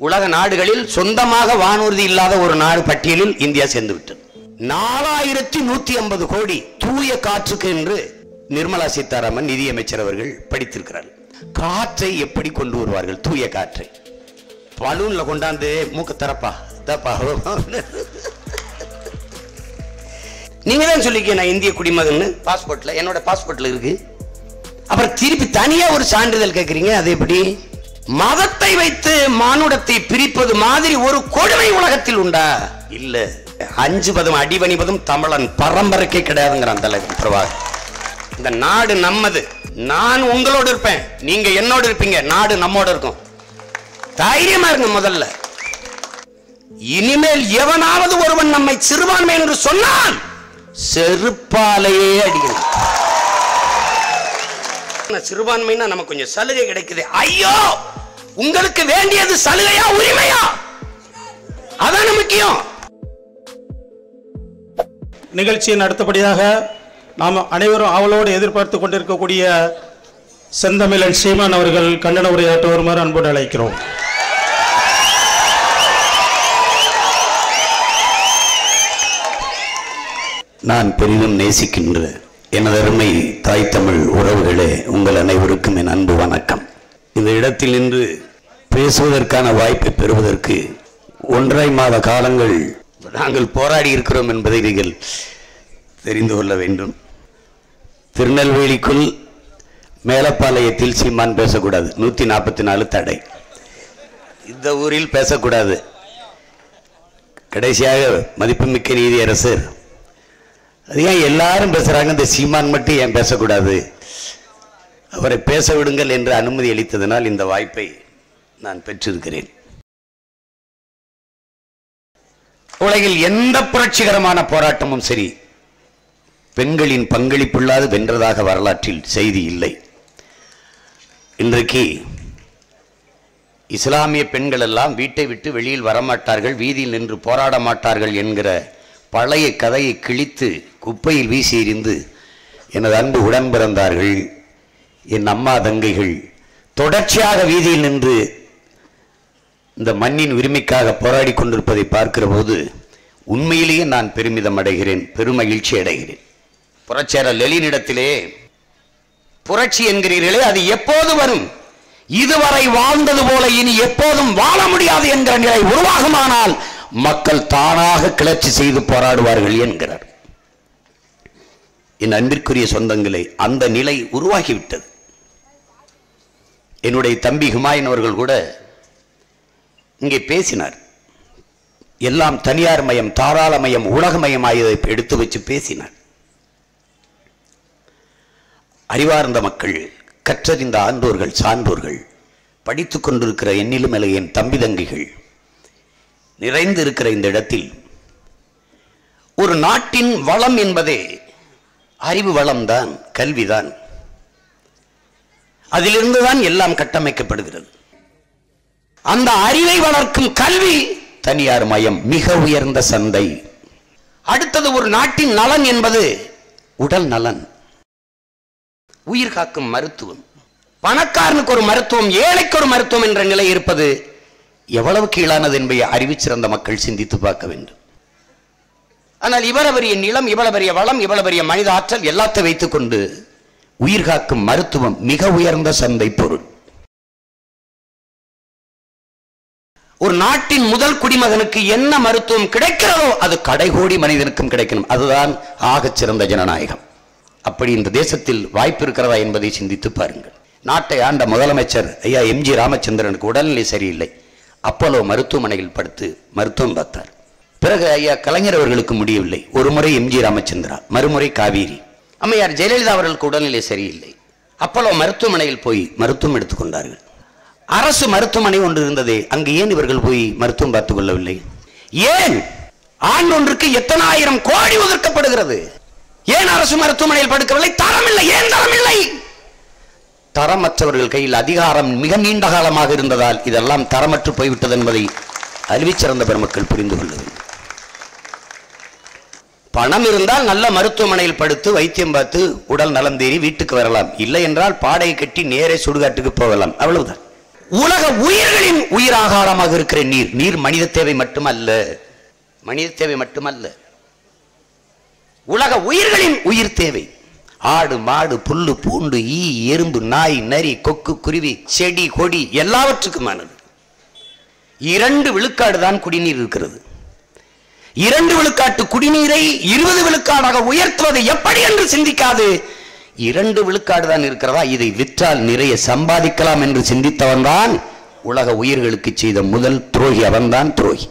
உலக நாடுகளில் சொந்தமாக வானூர்தி இல்லாத ஒரு நாடு பட்டியலில் இந்தியா சேர்ந்து விட்டது. 4150 கோடி தூய காற்றுக்கு என்று நிர்மலா சீதாராமன் நிதியமைச்சர் அவர்கள் படித்திருக்கிறார். காற்றை எப்படி கொண்டு வருவார்கள்? தூய காற்றை பலூன்ல கொண்டாந்து மூக்க தரப்பா தப்பா நீங்க தான் சொல்லிக்க நான் இந்திய குடிமகன் பாஸ்போர்ட்ல என்னோட பாஸ்போர்ட்ல இருக்கு. அப்புறம் திருப்பி தனியா ஒரு சான்றிதழ் கேட்கறீங்க. அது எப்படி? மதத்தை வைத்து மானுடத்தை பிரிப்பது மாதிரி ஒரு கொடுமை உலகத்தில் உண்டா? இல்ல. 5 பதம் அடிபணிவதும் தமிழன் பரம்பரைக்கே கிடையாதுங்கிறான் தலைவர் பிரபாகர். இந்த நாடு நம்மது. நான் உங்களோடு இருப்பேன், நீங்க என்னோடு இருப்பீங்க, நாடு நம்மோடு இருக்கும். தைரியமா இருங்க. முதல்ல இனிமேல் எவனாவது ஒருவன் நம்மை சிறுபான்மை என்று சொன்னால் செருப்பாலேயே அடிக்கணும். சிறுபான்மைன்னா நமக்கு கொஞ்சம் சலுகை கிடைக்குது. ஐயோ, உங்களுக்கு வேண்டியது சலுகையா உரிமையா? அதான முக்கியம். நிகழ்ச்சியின் அடுத்தபடியாக நாம் அனைவரும் ஆவலோடு எதிர்பார்த்து கொண்டிருக்கக்கூடிய செந்தமிழன் சீமான் அவர்கள் கண்டன உரையாற்ற வருமாறு அன்போடு அழைக்கிறோம். நான் பெரிதும் நேசிக்கின்ற எனது அருமை தாய் தமிழ் உறவுகளே, உங்கள் அனைவருக்கும் என் அன்பு வணக்கம். இந்த இடத்தில் நின்று பேசுவதற்கான வாய்ப்பை பெறுவதற்கு 1.5 மாத காலங்கள் நாங்கள் போராடி இருக்கிறோம் என்பதை நீங்கள் தெரிந்து கொள்ள வேண்டும். திருநெல்வேலிக்குள் மேலப்பாளையத்தில் சீமான் பேசக்கூடாது, 144 தடை. இந்த ஊரில் பேசக்கூடாது. கடைசியாக மதிப்புமிக்க நீதியரசர், அது ஏன் எல்லாரும் பேசுறாங்க, இந்த சீமான் மட்டும் ஏன் பேசக்கூடாது, அவரை பேச விடுங்கள் என்று அனுமதி அளித்ததனால் இந்த வாய்ப்பை நான் பெற்றிருக்கிறேன். உலகில் எந்த புரட்சிகரமான போராட்டமும் சரி, பெண்களின் பங்களிப்பில்லாது வென்றதாக வரலாற்றில் செய்தி இல்லை. இன்றைக்கு இஸ்லாமிய பெண்கள் எல்லாம் வீட்டை விட்டு வெளியில் வரமாட்டார்கள், வீதியில் நின்று போராட மாட்டார்கள் என்கிற பழைய கதையை கிழித்து குப்பையில் வீசி எறிந்து எனது அன்பு உடன் பிறந்தார்கள், என் அம்மா தங்கைகள் தொடர்ச்சியாக வீதியில் நின்று இந்த மண்ணின் உரிமைக்காக போராடி கொண்டிருப்பதை பார்க்கிற போது உண்மையிலேயே நான் பெருமிதம் அடைகிறேன், பெருமகிழ்ச்சி அடைகிறேன். புரட்சியாளர் லெனினிடத்திலே புரட்சி என்கிறீர்களே, அது எப்போது வரும்? இதுவரை வாழ்ந்தது போல இனி எப்போதும் வாழ முடியாது என்கிற நிலை உருவாகுமானால் மக்கள் தானாக கிளர்ச்சி செய்து போராடுவார்கள் என்கிறார். என் அன்பிற்குரிய சொந்தங்களே, அந்த நிலை உருவாகிவிட்டது. என்னுடைய தம்பி ஹுமாயூன் அவர்கள் கூட இங்கே பேசினார். எல்லாம் தனியார் மயம், தாராளமயம், உலகமயமாயதை எடுத்து வச்சு பேசினார். அறிவார்ந்த மக்கள், கற்றறிந்த ஆண்டோர்கள், சான்றோர்கள், படித்துக் கொண்டிருக்கிற என்னிலும் மேலே என் தம்பி தங்கிகள் நிறைந்து இருக்கிற இந்த இடத்தில் ஒரு நாட்டின் வளம் என்பதே அறிவு வளம்தான், கல்விதான். அதிலிருந்துதான் எல்லாம் கட்டமைக்கப்படுகிறது. அந்த அறிவை வளர்க்கும் கல்வி தனியார் மயம், மிக உயர்ந்த சந்தை. அடுத்தது ஒரு நாட்டின் நலன் என்பது உடல் நலன், உயிர் காக்கும் மருத்துவம். பணக்காரனுக்கு ஒரு மருத்துவம், ஏழைக்கு ஒரு மருத்துவம் என்ற நிலை இருப்பது எவ்வளவு கீழானது என்பதை அறிவிச்சிருந்த மக்கள் சிந்தித்து பார்க்க வேண்டும். ஆனால் இவ்வளவு பெரிய நிலம், இவ்வளவு பெரிய வளம், இவ்வளவு பெரிய மனித ஆற்றல் எல்லாத்தை வைத்துக் கொண்டு உயிர் காக்கும் மருத்துவம் மிக உயர்ந்த சந்தை பொருள். ஒரு நாட்டின் முதல் குடிமகனுக்கு என்ன மருத்துவம் கிடைக்கிறதோ அது கடைகோடி மனிதனுக்கும் கிடைக்கணும். அதுதான் ஆகச் சிறந்த ஜனநாயகம். அப்படி இந்த தேசத்தில் வாய்ப்பு இருக்கிறதா என்பதை சிந்தித்து பாருங்கள். நாட்டை ஆண்ட முதலமைச்சர் ஐயா எம்ஜி ராமச்சந்திரனுக்கு உடல்நிலை சரியில்லை. அப்போலோ மருத்துவமனையில் படுத்து மருத்துவம் பார்த்தார். பிறகு ஐயா கலைஞர் அவர்களுக்கு முடியவில்லை. ஒரு முறை எம்ஜி ராமச்சந்திரா, மறுமுறை காவேரி. அம்மையார் ஜெயலலிதா அவர்களுக்கு உடல்நிலை சரியில்லை. அப்போலோ மருத்துவமனையில் போய் மருத்துவம் எடுத்துக்கொண்டார்கள். அரசு மருத்துவமனை ஒன்று இருந்ததே, அங்கு ஏன் இவர்கள் போய் மருத்துவம் பார்த்துக் கொள்ளவில்லை? ஏன் ஆண்டொன்றுக்கு எத்தனை ஆயிரம் கோடி ஒதுக்கப்படுகிறது? ஏன் அரசு மருத்துவமனையில் படுக்கவில்லை? தரமில்லை. ஏன் தரமில்லை? தரமற்றவர்கள் கையில் அதிகாரம் மிக நீண்ட காலமாக இருந்ததால் இதெல்லாம் தரமற்று போய்விட்டது என்பதை அறிவிச்சிறந்த பெருமக்கள் புரிந்து கொள்ள வேண்டும். பணம் இருந்தால் நல்ல மருத்துவமனையில் படுத்து வைத்தியம் பார்த்து உடல் நலம் தேறி வீட்டுக்கு வரலாம். இல்லை என்றால் பாடையை கட்டி நேரே சுடுகாட்டுக்கு போகலாம். அவ்வளவுதான். உலக உயிர்களின் உயிராகாரமாக இருக்கிற நீர். நீர் மனித தேவை மட்டுமல்ல, மனித தேவை மட்டுமல்ல, உலக உயிர்களின் உயிர் தேவை. ஆடு மாடு புல்லு பூண்டு ஈ எறும்பு நாய் நரி கொக்கு குருவி செடி கொடி எல்லாவற்றுக்குமானது. 2 விழுக்காடு தான் குடிநீர் இருக்கிறது. 2 விழுக்காட்டு குடிநீரை 20 விழுக்காடாக உயர்த்துவது எப்படி என்று சிந்திக்காது 2 விழுக்காடு தான் இருக்கிறதா, இதை விற்றால் நிறைய சம்பாதிக்கலாம் என்று சிந்தித்தவன் தான் உலக உயிர்களுக்கு செய்த முதல் துரோகி. அவன்தான் துரோகி.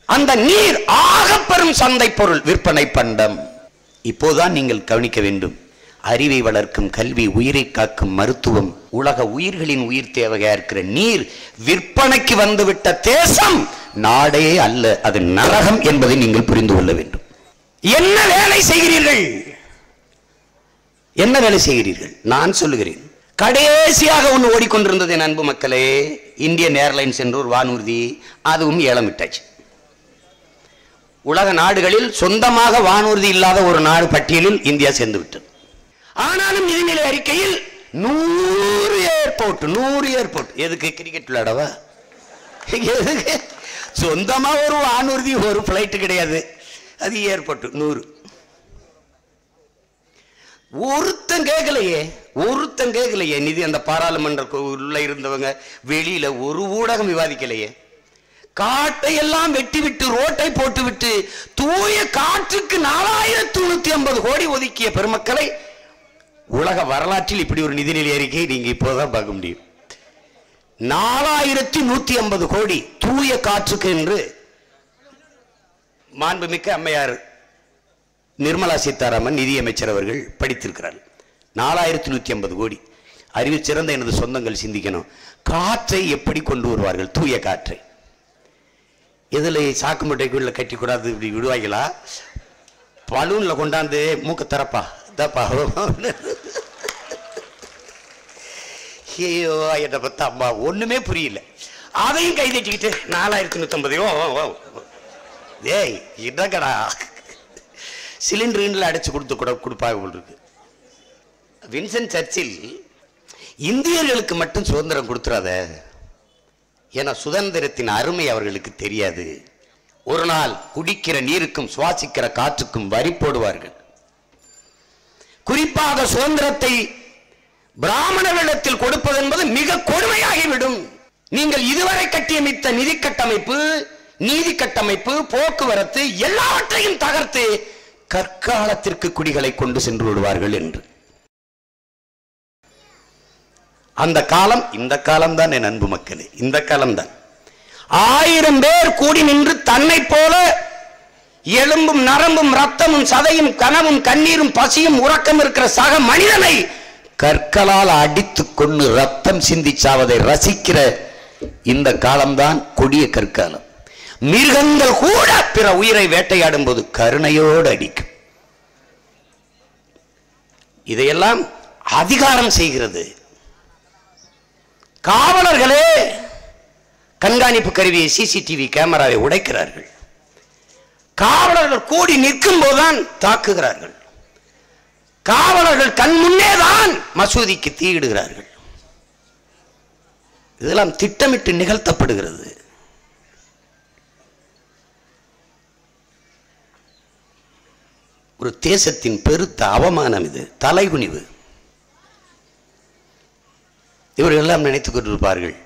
அந்த நீர் ஆகப்பெரும் சந்தை பொருள், விற்பனை பண்டம். இப்போதான் நீங்கள் கவனிக்க வேண்டும். அறிவை வளர்க்கும் கல்வி, உயிரை காக்கும் மருத்துவம், உலக உயிர்களின் உயிர் தேவையா இருக்கிற நீர் விற்பனைக்கு வந்துவிட்ட தேசம் நாடே அல்ல, அது நரகம் என்பதை நீங்கள் புரிந்து கொள்ள வேண்டும். என்ன வேலை செய்கிறீர்கள்? என்ன வேலை செய்கிறீர்கள்? நான் சொல்லுகிறேன். கடைசியாக ஒன்று ஓடிக்கொண்டிருந்தது என் அன்பு மக்களே, இந்தியன் ஏர்லைன்ஸ் என்ற ஒரு வானூர்தி, அதுவும் ஏலம் விட்டாச்சு. உலக நாடுகளில் சொந்தமாக வானூர்தி இல்லாத ஒரு நாடு பட்டியலில் இந்தியா சேர்ந்து விட்டது. ஆனாலும் நிதிநிலை அறிக்கையில் 100 ஏர்போர்ட். எதுக்கு? கிரிக்கெட் விளையாடவா? எதுக்கு? சொந்தமா ஒரு வானூர்தி ஒரு பிளைட் கிடையாது, அது ஏர்போர்ட் 100. ஒருத்தன் கேட்கலையே. நிதி அந்த பாராளுமன்ற உள்ள இருந்தவங்க, வெளியில ஒரு ஊடகம் விவாதிக்கலையே. காட்டை எல்லாம் வெட்டி விட்டு ரோட்டை போட்டு விட்டு தூய காற்றுக்கு 4150 கோடி ஒதுக்கிய பெருமக்களை உலக வரலாற்றில் இப்படி ஒரு நிதிநிலை அறிக்கை நீங்க இப்போதான் பார்க்க முடியும். 4150 கோடி தூய காற்றுக்கு என்று மாண்புமிக்க அம்மையார் நிர்மலா சீதாராமன் நிதியமைச்சர் அவர்கள் படித்திருக்கிறார். 4150 கோடி. அறிவு சிறந்த எனது சொந்தங்கள் சிந்திக்கணும். காற்றை எப்படி கொண்டு வருவார்கள்? தூய காற்றை எதில் சாக்கு மூட்டைக்குள்ள கட்டி கூடாது, இப்படி விடுவாங்களா? பலூன்ல கொண்டாந்து மூக்க தரப்பா தப்பா. ஐயோ என்னை பத்தா அம்மா ஒண்ணுமே புரியல. அதையும் கை தட்டிக்கிட்டு 4150. ஏய் இடக்கடா, சிலிண்டரில் அடைச்சு கொடுப்பாங்க போல் இருக்கு. வின்சென்ட் சர்ச்சில் இந்தியர்களுக்கு மட்டும் சுதந்திரம் கொடுத்துறாத, ஏன்னா சுதந்திரத்தின் அருமை அவர்களுக்கு தெரியாது. ஒரு நாள் குடிக்கிற நீருக்கும் சுவாசிக்கிற காற்றுக்கும் வரி போடுவார்கள். குறிப்பாக சுதந்திரத்தை பிராமணர்களிடத்தில் கொடுப்பது என்பது மிக கொடுமையாகிவிடும். நீங்கள் இதுவரை கட்டியமைத்த நிதி கட்டமைப்பு, நீதி கட்டமைப்பு, போக்குவரத்து எல்லாவற்றையும் தகர்த்து கற்காலத்திற்கு குடிகளை கொண்டு சென்று விடுவார்கள் என்று. அந்த காலம் இந்த காலம்தான் என் அன்பு மக்களே, இந்த காலம்தான். 1000 பேர் கூடி நின்று தன்னை போல எலும்பும் நரம்பும் ரத்தமும் சதையும் கனவும் கண்ணீரும் பசியும் உறக்கம் இருக்கிற சக மனிதனை கற்களால் அடித்து கொண்டு ரத்தம் சிந்தி சாவதை ரசிக்கிற இந்த காலம்தான் கொடிய கற்காலம். மிருகங்கள் கூட பிற உயிரை வேட்டையாடும் போது கருணையோடு அடிக்கும். இதையெல்லாம் அதிகாரம் செய்கிறது. காவலர்களே கண்காணிப்பு கருவியை, சிசிடிவி கேமராவை உடைக்கிறார்கள். காவலர்கள் கூடி நிற்கும் போதுதான் தாக்குகிறார்கள். காவலர்கள் கண் முன்னேதான் மசூதிக்கு தீயிடுகிறார்கள். இதெல்லாம் திட்டமிட்டு நிகழ்த்தப்படுகிறது. ஒரு தேசத்தின் பெருத்த அவமானம் இது, தலைகுனிவு. இவர்கள் எல்லாம் நினைத்துக் கொண்டிருப்பார்கள்,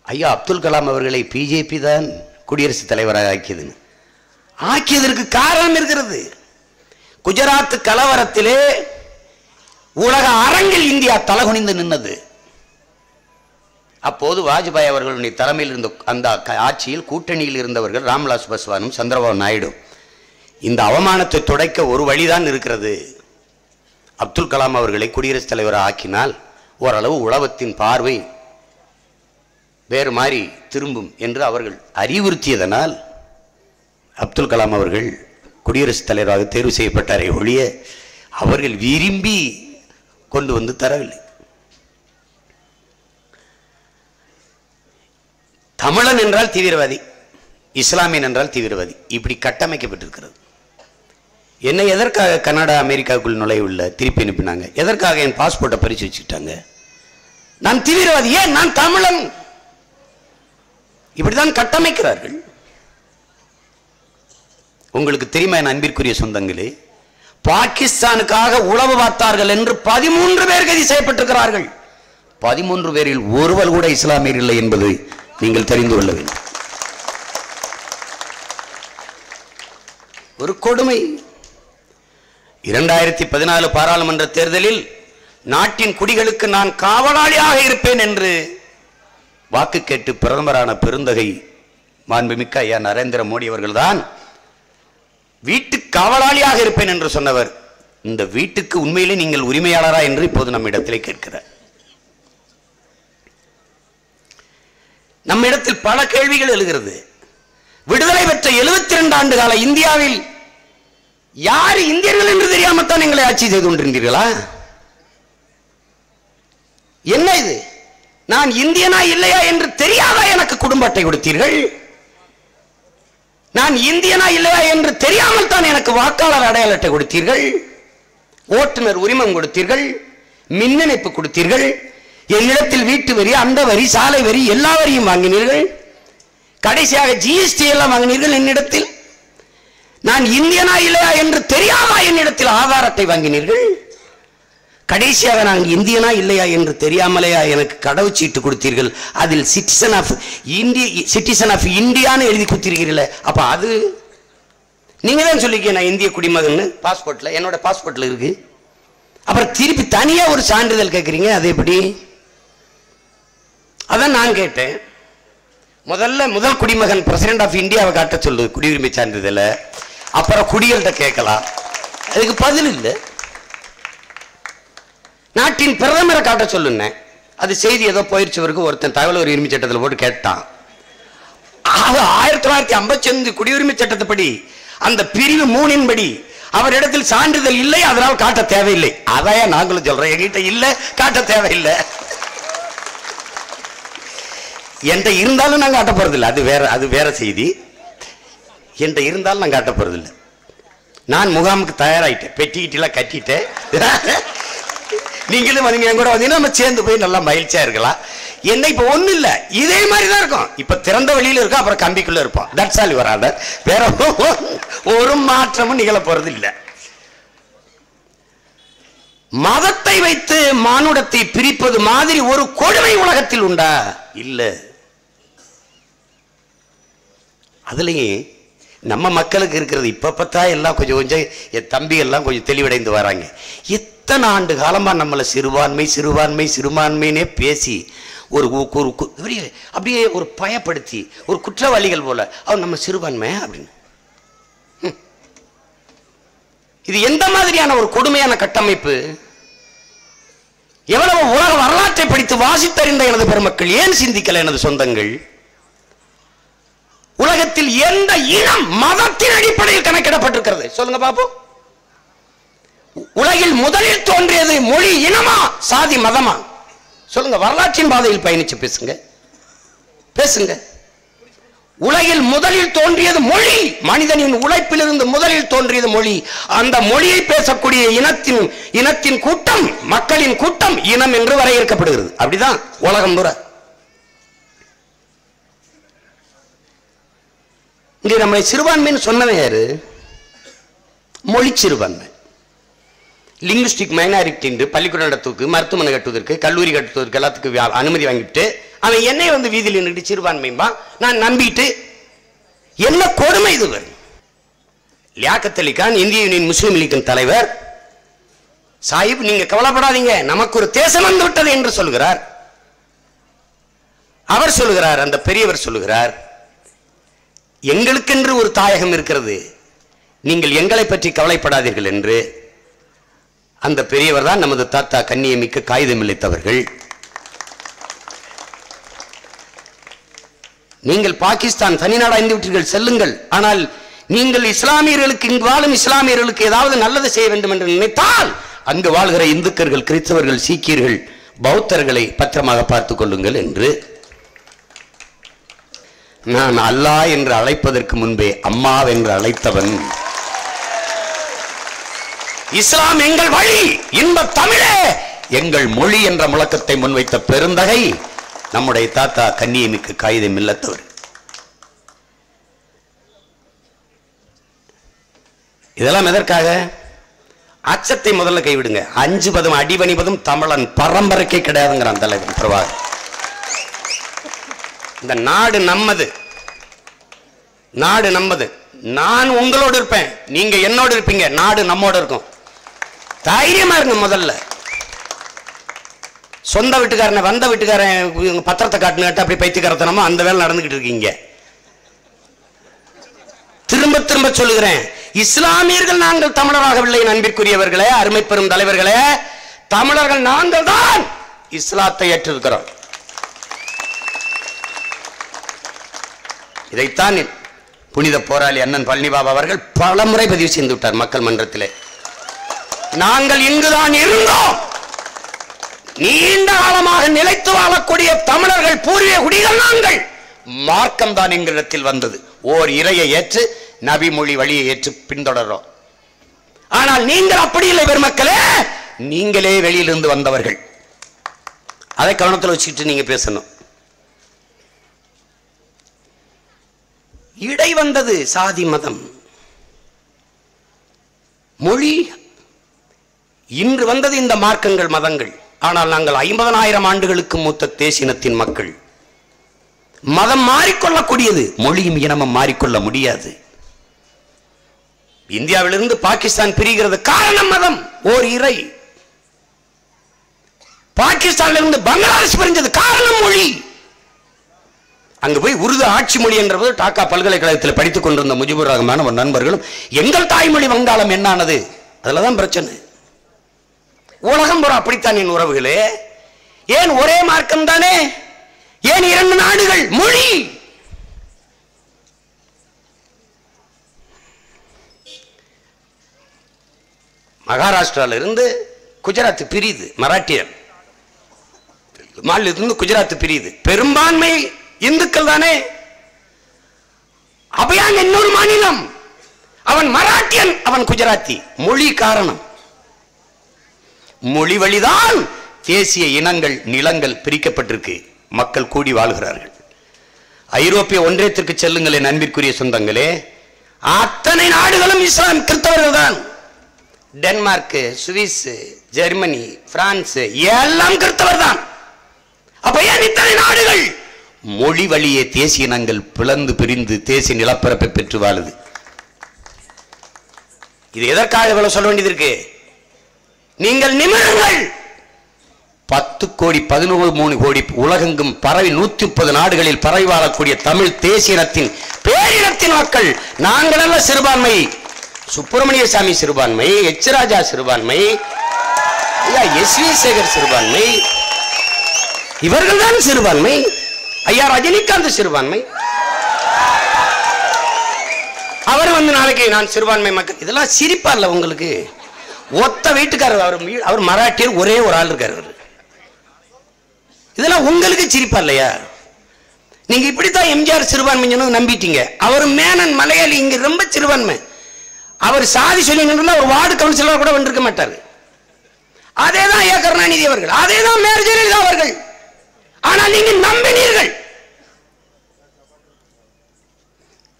ஐயா அப்துல் கலாம் அவர்களை பிஜேபி தான் குடியரசுத் தலைவராக ஆக்கியதுன்னு. ஆக்கியதற்கு காரணம் இருக்கிறது. குஜராத் கலவரத்திலே உலக அரங்கில் இந்தியா தலகுனிந்து நின்னது. அப்போது வாஜ்பாய் அவர்களுடைய தலைமையில் இருந்த அந்த ஆட்சியில் கூட்டணியில் இருந்தவர்கள் ராம்விலாஸ் பாஸ்வானும் சந்திரபாபு நாயுடு. இந்த அவமானத்தை துடைக்க ஒரு வழிதான் இருக்கிறது. அப்துல் கலாம் அவர்களை குடியரசுத் தலைவராக ஆக்கினால் ஓரளவு உலகத்தின் பார்வை வேறு மாதிரி திரும்பும் என்று அவர்கள் அறிவுறுத்தியதனால் அப்துல் கலாம் அவர்கள் குடியரசுத் தலைவராக தேர்வு செய்யப்பட்டாரே ஒழிய அவர்கள் விரும்பி கொண்டு வந்து தரவில்லை. தமிழன் என்றால் தீவிரவாதி, இஸ்லாமியன் என்றால் தீவிரவாதி, இப்படி கட்டமைக்கப்பட்டிருக்கிறது. என்னை எதற்காக கனடா அமெரிக்காவுக்குள் நுழைவுள்ள திருப்பி அனுப்பினாங்க? எதற்காக என் பாஸ்போர்ட்டை பறிச்சு வச்சுக்கிட்டாங்க? நான் தீவிரவாதி, ஏன் நான் தமிழன். இப்படிதான் கட்டமைக்கிறார்கள். உங்களுக்கு தெரியுமா என் அன்பிற்குரிய சொந்தங்களே, பாகிஸ்தானுக்காக உளவு பார்த்தார்கள் என்று 13 பேர் கைது செய்யப்பட்டிருக்கிறார்கள். 13 பேரில் ஒருவர் கூட இஸ்லாமியர் இல்லை என்பது நீங்கள் தெரிந்து கொள்ள வேண்டும். ஒரு கொடுமை. 2014 பாராளுமன்ற தேர்தலில் நாட்டின் குடிகளுக்கு நான் காவலாளியாக இருப்பேன் என்று வாக்கு கேட்டு பிரதமரான பெருந்தகை மாண்புமிக்க ஐயா நரேந்திர மோடி அவர்கள்தான் வீட்டு காவலாளியாக இருப்பேன் என்று சொன்னவர். இந்த வீட்டுக்கு உண்மையிலே நீங்கள் உரிமையாளரா என்று இப்போது நம்ம இடத்திலே கேட்கிறார். நம்ம இடத்தில் பல கேள்விகள் எழுகிறது. விடுதலை பெற்ற 72 ஆண்டு கால இந்தியாவில் யார் இந்தியர்கள் என்று தெரியாமத்தான் எங்களை ஆட்சி செய்து கொண்டிருந்தீர்களா? என்ன இது? நான் இந்தியனா இல்லையா என்று தெரியாதா எனக்கு குடும்ப அட்டை கொடுத்தீர்கள்? நான் இந்தியனா இல்லையா என்று தெரியாமல் தான் எனக்கு வாக்காளர் அடையாள அட்டை கொடுத்தீர்கள், ஓட்டுநர் உரிமம் கொடுத்தீர்கள், மின் இணைப்பு கொடுத்தீர்கள், என்னிடத்தில் வீட்டு வரி, அந்த வரி, சாலை வரி எல்லா வரியும் வாங்கினீர்கள், கடைசியாக ஜிஎஸ்டி எல்லாம் வாங்கினீர்கள் என்னிடத்தில். நான் இந்தியனா இல்லையா என்று தெரியாதா என்னிடத்தில் ஆதார் அட்டை வாங்கினீர்கள். கடைசியாக நான் இந்தியனா இல்லையா என்று தெரியாமலையா எனக்கு கடவுச்சீட்டு கொடுத்தீர்கள், அதில் சிட்டிசன் ஆஃப் இந்தியான்னு எழுதி கொடுத்திருக்கிறீர்களே. அப்ப அது நீங்க தான் சொல்லிக்க நான் இந்திய குடிமகன் பாஸ்போர்ட்ல, என்னோட பாஸ்போர்ட்ல இருக்கு. அப்புறம் திருப்பி தனியா ஒரு சான்றிதழ் கேட்குறீங்க, அது எப்படி? அதான் நான் கேட்டேன். முதல் குடிமகன் பிரசிடென்ட் ஆஃப் இந்தியாவை காட்ட சொல்லுது குடியுரிமை சான்றிதழ, அப்புறம் குடிகள்கிட்ட கேட்கலாம், அதுக்கு பதில் இல்லை. நாட்டின் பிரதமரை காட்ட சொல்லுங்க, அது செய்தி ஏதோ போயிடுச்சவருக்கு ஒருத்தன் தகவல் உரிமை சட்டத்தில் போட்டு கேட்டான். 1955 குடியுரிமை சட்டத்தைப்படி அந்த பிரிவு 3 படி அவரிடத்தில் சான்றிதழ் இல்லை, அதனால் காட்ட தேவையில்லை. அதான் நாங்களும் சொல்றோம், எங்கிட்ட இல்லை, காட்ட தேவையில்லை. என்கிட்ட இருந்தாலும் நான் காட்ட போறதில்லை, அது வேற செய்தி. என்கிட்ட இருந்தாலும் நான் காட்ட போறதில்லை. நான் முகாமுக்கு தயாராயிட்டேன், பெட்டிக்கிட்டெல்லாம் கட்டிட்டேன். நீங்களும் வந்தீங்க, என் கூட வந்தீங்கன்னா நம்ம சேர்ந்து போய் நல்லா மகிழ்ச்சியா இருக்கலாம். என்ன இப்ப ஒண்ணு இல்ல, இதே மாதிரி தான் இருக்கும். இப்ப திறந்த வெளியில இருக்கும், அப்புறம் கம்பிக்குள்ள இருப்போம். That's all your order. வேற ஒரு மாற்றமும் நிகழ போறது இல்லை. மதத்தை வைத்து மானுடத்தை பிரிப்பது மாதிரி ஒரு கொடுமை உலகத்தில் உண்டா? இல்ல. அதுலயும் நம்ம மக்களுக்கு இருக்கிறது இப்ப பார்த்தா எல்லாம் கொஞ்சம் என் தம்பி எல்லாம் கொஞ்சம் தெளிவடைந்து வராங்க. எத்தனை ஆண்டு காலமா நம்மளை சிறுபான்மைன்னே பேசி அப்படியே ஒரு பயப்படுத்தி ஒரு குற்றவாளிகள் போல அவன் நம்ம சிறுபான்மை அப்படின்னு. இது எந்த மாதிரியான ஒரு கொடுமையான கட்டமைப்பு? எவ்வளவு உலக வரலாற்றை படித்து வாசித்தறிந்த எனது பெருமக்கள் ஏன் சிந்திக்கல? எனது சொந்தங்கள், உலகத்தில் எந்த இனம் மதத்தின் அடிப்படையில் கணக்கிடப்பட்டிருக்கிறது சொல்லுங்க பாப்போம். உலகில் முதலில் தோன்றியது மொழி, இனமா, சாதி, மதமா? சொல்லுங்க. வரலாற்றின் பாதையில் பயணிச்சு பேசுங்க. உலகில் முதலில் தோன்றியது மொழி, மனிதனின் உழைப்பிலிருந்து முதலில் தோன்றியது மொழி. அந்த மொழியை பேசக்கூடிய இனத்தின் கூட்டம், மக்களின் கூட்டம் இனம் என்று வரையறுக்கப்படுகிறது. அப்படிதான் உலகம் முறை. இங்கே நம்மளை சிறுபான்மைன்னு சொன்னவன் யாரு? மொழி சிறுபான்மை. லிங்குஸ்டிக் மைனாரிட்டி என்று பள்ளிக்கூடம் நடத்துவதற்கு, மருத்துவமனை கட்டுவதற்கு, கல்லூரி கட்டுவதற்கு எல்லாத்துக்கும் அனுமதி வாங்கிட்டு அவன் என்னை வந்து வீதியில் நின்றுட்டு சிறுபான்மையும்பா. நான் நம்பிட்டு என்ன கொடுமை இது? லியாக்கத் அலி கான், இந்திய யூனியன் முஸ்லீம் லீக்கின் தலைவர் சாஹிப், நீங்க கவலைப்படாதீங்க, நமக்கு ஒரு தேசம் வந்து விட்டது என்று சொல்கிறார். அவர் சொல்லுகிறார், அந்த பெரியவர் சொல்லுகிறார், எங்களுக்கென்று ஒரு தாயகம் இருக்கிறது, நீங்கள் எங்களை பற்றி கவலைப்படாதீர்கள் என்று. அந்த பெரியவர் தான் நமது தாத்தா கண்ணியமிக்க காகிதமில்லைத்தவர்கள். நீங்கள் பாகிஸ்தான் தனிநாடாய்ந்து விட்டீர்கள், செல்லுங்கள். ஆனால் நீங்கள் இஸ்லாமியர்களுக்கு, இங்கு வாழும் இஸ்லாமியர்களுக்கு ஏதாவது நல்லது செய்ய வேண்டும் என்று நினைத்தால் அங்கு வாழ்கிற இந்துக்கர்கள், கிறிஸ்தவர்கள், சீக்கியர்கள், பௌத்தர்களை பத்திரமாக பார்த்துக் கொள்ளுங்கள் என்று. நான் அல்லாஹ் என்று அழைப்பதற்கு முன்பே அம்மா என்று அழைத்தவன். இஸ்லாம் எங்கள் வழி, இன்ப தமிழே எங்கள் மொழி என்ற முழக்கத்தை முன்வைத்த பெருந்தகை நம்முடைய தாத்தா கன்னியமிக்கு காகிதம் இல்லத்தவர். இதெல்லாம் எதற்காக? அச்சத்தை முதல்ல கைவிடுங்க. 5 பதம் அடிபணிவதும் தமிழன் பரம்பரைக்கே கிடையாதுங்கிறான் தலைவர் பிரபாகர். இந்த நாடு நம்மது, நாடு நம்மது. நான் உங்களோடு இருப்பேன், நீங்க என்னோடு இருப்பீங்க, நாடு நம்மோடு இருக்கும். தைரியமா இருங்க. முதல்ல சொந்த வீட்டுக்காரனை வந்த வீட்டுக்காரன் பத்திரத்தை காட்டுன்னு கேட்டு அப்படி பைத்தியக்காரத்தனமா அந்த வேலை நடந்துகிட்டு இருக்கீங்க. திரும்ப திரும்ப சொல்லுகிறேன், இஸ்லாமியர்கள் நாங்கள் தமிழராகவில்லை. அன்பிற்குரியவர்களே, அருமை பெரும் தலைவர்களே, தமிழர்கள் நாங்கள் தான் இஸ்லாத்தை ஏற்றிருக்கிறோம். இதைத்தான் புனித போராளி அண்ணன் பழனிபாபா அவர்கள் பல முறை பதிவு செய்து விட்டார் மக்கள் மன்றத்திலே. நாங்கள் இங்குதான் இருந்தோம். நீண்ட காலமாக நிலைத்து வாழக்கூடிய தமிழர்கள், பூர்வீக குடிகள் நாங்கள். மார்க்கம் தான் எங்களிடத்தில் வந்தது. ஓர் இறையை ஏற்று நபி மொழி வழியை ஏற்று பின்தொடர்றோம். ஆனால் நீங்கள் அப்படி இல்லை பெருமக்களே, நீங்களே வெளியிலிருந்து வந்தவர்கள். அதை கவனத்தில் வச்சுக்கிட்டு நீங்க பேசணும். இடை வந்தது சாதி, மதம், மொழி. இன்று வந்தது இந்த மார்க்கங்கள், மதங்கள். ஆனால் நாங்கள் 50,000 ஆண்டுகளுக்கு மூத்த தேசினத்தின் மக்கள். மதம் மாறிக்கொள்ளக்கூடியது, மொழியும் இனமும் மாறிக்கொள்ள முடியாது. இந்தியாவிலிருந்து பாகிஸ்தான் பிரிகிறது காரணம் மதம், ஓர் இறை. பாகிஸ்தானிலிருந்து பங்களாதேஷ் பிரிஞ்சது காரணம் மொழி. அங்கு போய் உருது ஆட்சி மொழி என்றது டாக்கா பல்கலைக்கழகத்தில் படித்துக் கொண்டிருந்த முஜிபுர் ரஹ்மான் ஒரு நண்பர்களும் எங்கள் தாய்மொழி வங்காளம் என்னானது, அதுலதான் பிரச்சனை. உலகம் பூரா அப்படித்தான் என் உறவுகளே. ஏன் ஒரே மார்க்கம் தானே, ஏன் 2 நாடுகள், மொழி. மகாராஷ்டிரால இருந்து குஜராத் பிரியுது, மராட்டியர் மாநிலத்திலிருந்து குஜராத் பிரியுது. பெரும்பான்மை இந்துக்கள் தானே. அப்பயான் இன்னொரு மாநிலம், அவன் மராட்டியன், அவன் குஜராத்தி. மொழி காரணம். மொழி வழிதான் தேசிய இனங்கள், நிலங்கள் பிரிக்கப்பட்டிருக்கு. மக்கள் கூடி வாழ்கிறார்கள். ஐரோப்பிய ஒன்றியத்திற்கு செல்லுங்கள் என் அன்பிற்குரிய சொந்தங்களே, அத்தனை நாடுகளும் இஸ்லாம் கிறிஸ்தவர்கள் தான். டென்மார்க், சுவிஸ், ஜெர்மனி, பிரான்ஸ் எல்லாம் கிறிஸ்தவர் தான். அப்ப ஏன் இத்தனை நாடுகள்? மொழி வழியே தேசிய இனங்கள் பிளந்து பிரிந்து தேசிய நிலப்பரப்பை பெற்று வாழுது. இது எதற்காக இவ்வளவு சொல்ல வேண்டியது இருக்கு? நீங்கள் நிமிருங்கள். 10 கோடி 13 கோடி உலகெங்கும் பரவி 130 நாடுகளில் பரவி வாழக்கூடிய தமிழ் தேசிய இனத்தின் பேரினத்தின் மக்கள் நாங்கள் அல்ல சிறுபான்மை. சுப்பிரமணிய சாமி சிறுபான்மை, எச் ராஜா சிறுபான்மை, எஸ் வி சேகர் சிறுபான்மை, இவர்கள் தான் சிறுபான்மை. ஐயா ரஜினிகாந்த் சிறுபான்மை. அவர் நாளைக்கு நான் சிறுபான்மை மக்கள், இதெல்லாம் சிரிப்பா இல்ல உங்களுக்கு? ஒத்த வீட்டுக்காரர், அவர் மராட்டியர், ஒரே ஒரு ஆள் இருக்காரு. இதெல்லாம் உங்களுக்கு சிரிப்பா இல்லையா? நீங்க இப்படித்தான் எம்ஜிஆர் சிறுபான்மை நம்பிட்டீங்க. அவர் மேனன் மலையாளி, இங்க ரொம்ப சிறுபான்மை. அவர் சாதி சொல்லி ஒரு வார்டு கவுன்சிலர் கூட வந்திருக்க மாட்டார். அதேதான் ஏ கருணாநிதி அவர்கள், அதேதான் மேயர் ஜெயலலிதா அவர்கள். ஆனால் நீங்க நம்பினீர்கள்.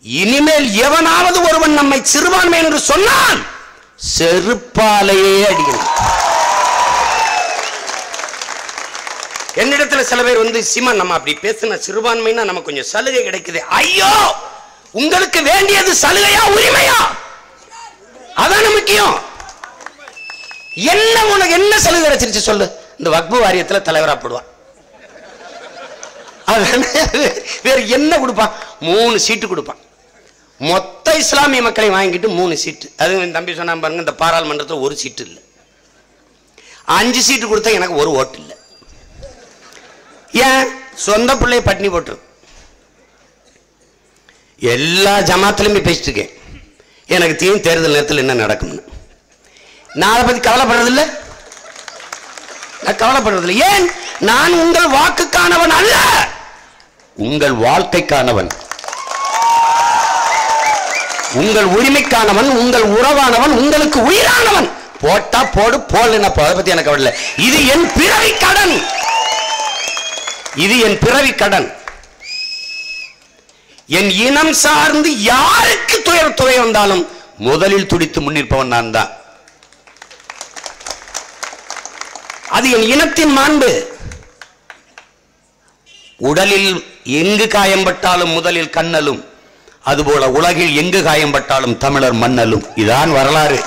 இனிமேல் எவனாவது ஒருவன் நம்மை சிறுபான்மை என்று சொன்னால் செருப்பாலேயே அடிக்கணும். என்னிடத்துல சில பேர் சீமான் நம்ம அப்படி பேசின சிறுபான்மைன்னா நமக்கு கொஞ்சம் சலுகை கிடைக்குது. ஐயோ, உங்களுக்கு வேண்டியது சலுகையா உரிமையா? அதான முக்கியம். என்ன உனக்கு என்ன சலுகை கிடைச்சிருச்சு சொல்லு. இந்த வக்பு வாரியத்துல தலைவரா போடுவான். வேற என்ன கொடுப்பான்? 3 சீட்டு கொடுப்பான். மொத்த இஸ்லாமிய மக்களை வாங்கிட்டு 3 சீட்டு. அது தம்பி சொன்னா பாருங்க, இந்த பாராளுமன்றத்தில் 1 சீட்டு இல்லை. 5 சீட்டு கொடுத்தா எனக்கு 1 ஓட்டு இல்லை. ஏன்? சொந்த பிள்ளைய பட்டினி போட்டு எல்லா ஜமாத்திலுமே பேசிட்டு இருக்கேன். எனக்கு தெரியும் தேர்தல் நேரத்தில் என்ன நடக்கும்னு. நான் அதை பத்தி கவலைப்படுறதில்லை. நான் கவலைப்படுறதில்லை. ஏன்? நான் உங்கள் வாக்குக்கானவன் அல்ல, உங்கள் வாழ்க்கைக்கானவன், உங்கள் உரிமைக்கானவன், உங்கள் உறவானவன், உங்களுக்கு உயிரானவன். போட்டா போடு, போடலன்னா போ, அதை பத்தி எனக்கு கவலை இல்லை. இது என் பிறவி கடன், இது என் பிறவி கடன். என் இனம் சார்ந்து யாருக்கு துறை வந்தாலும் முதலில் துடித்து முன்னிற்பவன் நான் தான். அது என் இனத்தின் மாண்பு. உடலில் எங்கு காயம்பட்டாலும் முதலில் கண்ணலும், அதுபோல உலகில் எங்கு காயம்பட்டாலும் தமிழர் மண்ணலும். இதான் வரலாறு.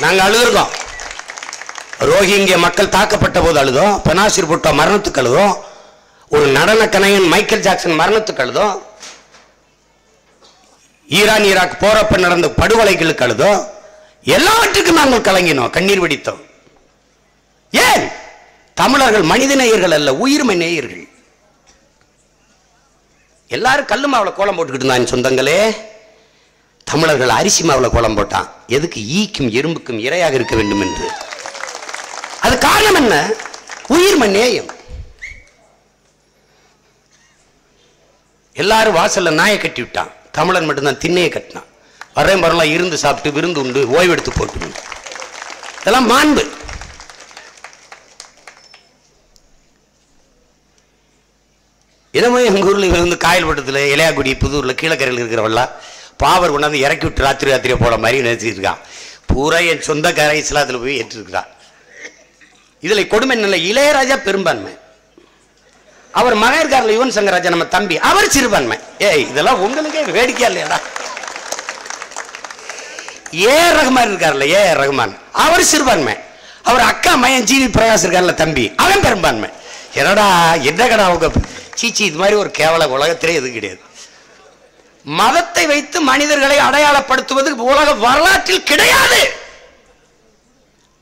நாங்கள் அழுதுறோம். ரோஹிங்கிய மக்கள் தாக்கப்பட்ட போது அழுதோம், பெனாசிர் புட்டோ மரணத்துக்கு அழுதோம், ஒரு நடன கலைஞன் மைக்கேல் ஜாக்சன் மரணத்துக்கு அழுதோம், ஈரான் ஈராக் போறப்ப நடந்த படுகொலைகளுக்கு அழுதோம். எல்லாவற்றுக்கும் நாங்கள் கலங்கினோம், கண்ணீர் வெடித்தோம். ஏன்? தமிழர்கள் மனித நேயர்கள் அல்ல, உயிர்மை நேயர்கள். எல்லாரும் கல்லு மாவுல கோலம் போட்டுக்கிட்டு இருந்தாங்க சொந்தங்களே. தமிழர்கள் அரிசி மாவுல கோலம் போட்டான். எதுக்கு? ஈக்கும் எறும்புக்கும் இரையாக இருக்க வேண்டும் என்று. அது காரணம் என்ன? உயிர்மை நேயம். எல்லாரும் வாசல்ல நாயை கட்டி விட்டான், தமிழன் மட்டும்தான் திண்ணையை கட்டினான். வரையும் வரலாம் இருந்து சாப்பிட்டு விருந்து உண்டு ஓய்வெடுத்து போட்டு. இதெல்லாம் மாண்பு. என்னமோ எங்கள் ஊரில் வந்து காயல் பட்டத்தில் இளையாக்குடி புதூரில் கீழக்கரையில் இருக்கிறவெல்லாம் பாவர் கொண்டாந்து இறக்கி விட்டு ராத்திரி ராத்திரியை போட மாதிரி நினைச்சிட்டு இருக்கான். பூரா என் சொந்தக்கார இஸ்லாத்தில் போய் ஏற்றிருக்கிறான். இதில் கொடுமை இல்லை, இளையராஜா பெரும்பான்மை, அவர் மகன் இருக்கார்ல யுவன் சங்கர் ராஜா நம்ம தம்பி, அவர் சிறுபான்மை. இதெல்லாம் உங்களுக்கே வேடிக்கையா இல்லையாடா? ஏஆர் ரஹ்மான் இருக்கார்ல, ஏஆர் ரஹ்மான், அவர் சிறுபான்மை. அவர் அக்கா மயன் ஜிவி பிரகாஷ் இருக்கார்ல தம்பி, அவன் பெரும்பான்மை. என்னடா என்ன கடா அவங்க சீச்சி, இது மாதிரி ஒரு கேவல உலகத்திலே எதுவும் கிடையாது. மதத்தை வைத்து மனிதர்களை அடையாளப்படுத்துவது உலக வரலாற்றில் கிடையாது.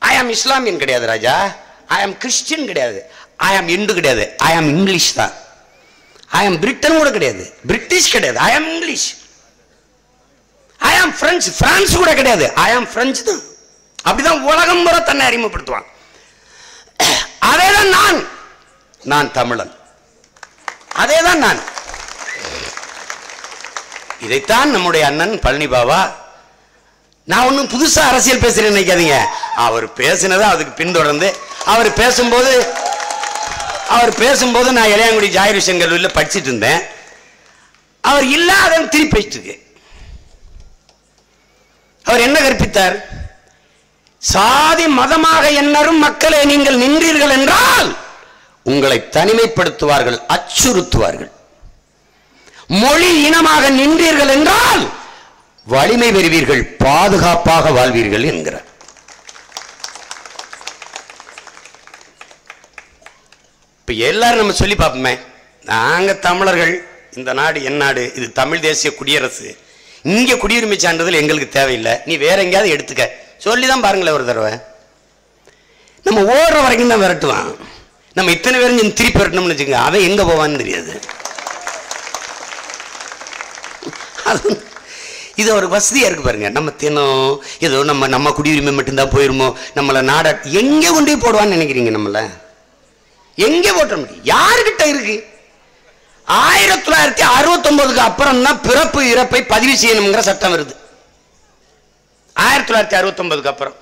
ஐ ஆம் இஸ்லாமியன் கிடையாது ராஜா, ஐ ஆம் கிறிஸ்டியன் கிடையாது, ஐ ஆம் இந்து கிடையாது, ஐ ஆம் இங்கிலீஷ் தான். ஐ ஆம் பிரிட்டன் கூட கிடையாது, பிரிட்டிஷ் கிடையாது, ஐ ஆம் இங்கிலீஷ். ஐ ஆம் பிரெஞ்சு, பிரான்ஸ் கூட கிடையாது, ஐ ஆம் பிரெஞ்சு தான். அப்படிதான் உலகம் முறை தன்னை அறிமுகப்படுத்துவான். அதேதான் நான் தமிழன், அதேதான் நான். இதைத்தான் நம்முடைய அண்ணன் பழனி பாபா, நான் ஒன்னும் புதுசா அரசியல் பேசுறேன்னு நினைக்காதீங்க, அவர் பேசினதை அதுக்கு பின்தொடர்ந்து அவர் பேசும்போது நான் இளையாங்குடி ஜாயிரிஷன் கல்லூரியில் படிச்சுட்டு இருந்தேன். அவர் இல்லாத திருப்பி பேசிட்டு அவர் என்ன கற்பித்தார்? சாதி மதமாக எண்ணரும் மக்களே நீங்கள் நின்றீர்கள் என்றால் உங்களை தனிமைப்படுத்துவார்கள், அச்சுறுத்துவார்கள். மொழி இனமாக நின்றீர்கள் என்றால் வலிமை பெறுவீர்கள், பாதுகாப்பாக வாழ்வீர்கள் என்கிறார். இப்ப எல்லாரும் நம்ம சொல்லி பார்ப்போமே, நாங்க தமிழர்கள், இந்த நாடு என் நாடு, இது தமிழ் தேசிய குடியரசு, இங்க குடியுரிமை சான்றிதழ் எங்களுக்கு தேவையில்லை, நீ வேற எங்கேயாவது எடுத்துக்க சொல்லிதான் பாருங்களேன். ஒரு தடவை நம்ம ஓடுற வரைக்கும் தான் விரட்டுவான். நம்ம இத்தனை பேரும் திருப்பி விரட்டணும்னு வச்சுக்கோங்க, அவன் எங்க போவான்னு தெரியாது. இது ஒரு வசதியா இருக்கு பாருங்க. நம்ம தினம் ஏதோ நம்ம குடியுரிமை மட்டும்தான் போயிருமோ, நம்மள நாட எங்க கொண்டு போய் போடுவான்னு நினைக்கிறீங்க? நம்மள எங்க போட்ட முடியும்? யாருக்கிட்ட இருக்கு? 1969க்கு அப்புறம் தான் பிறப்பு இறப்பை பதிவு செய்யணுங்கிற சட்டம் வருது. 1969க்கு அப்புறம்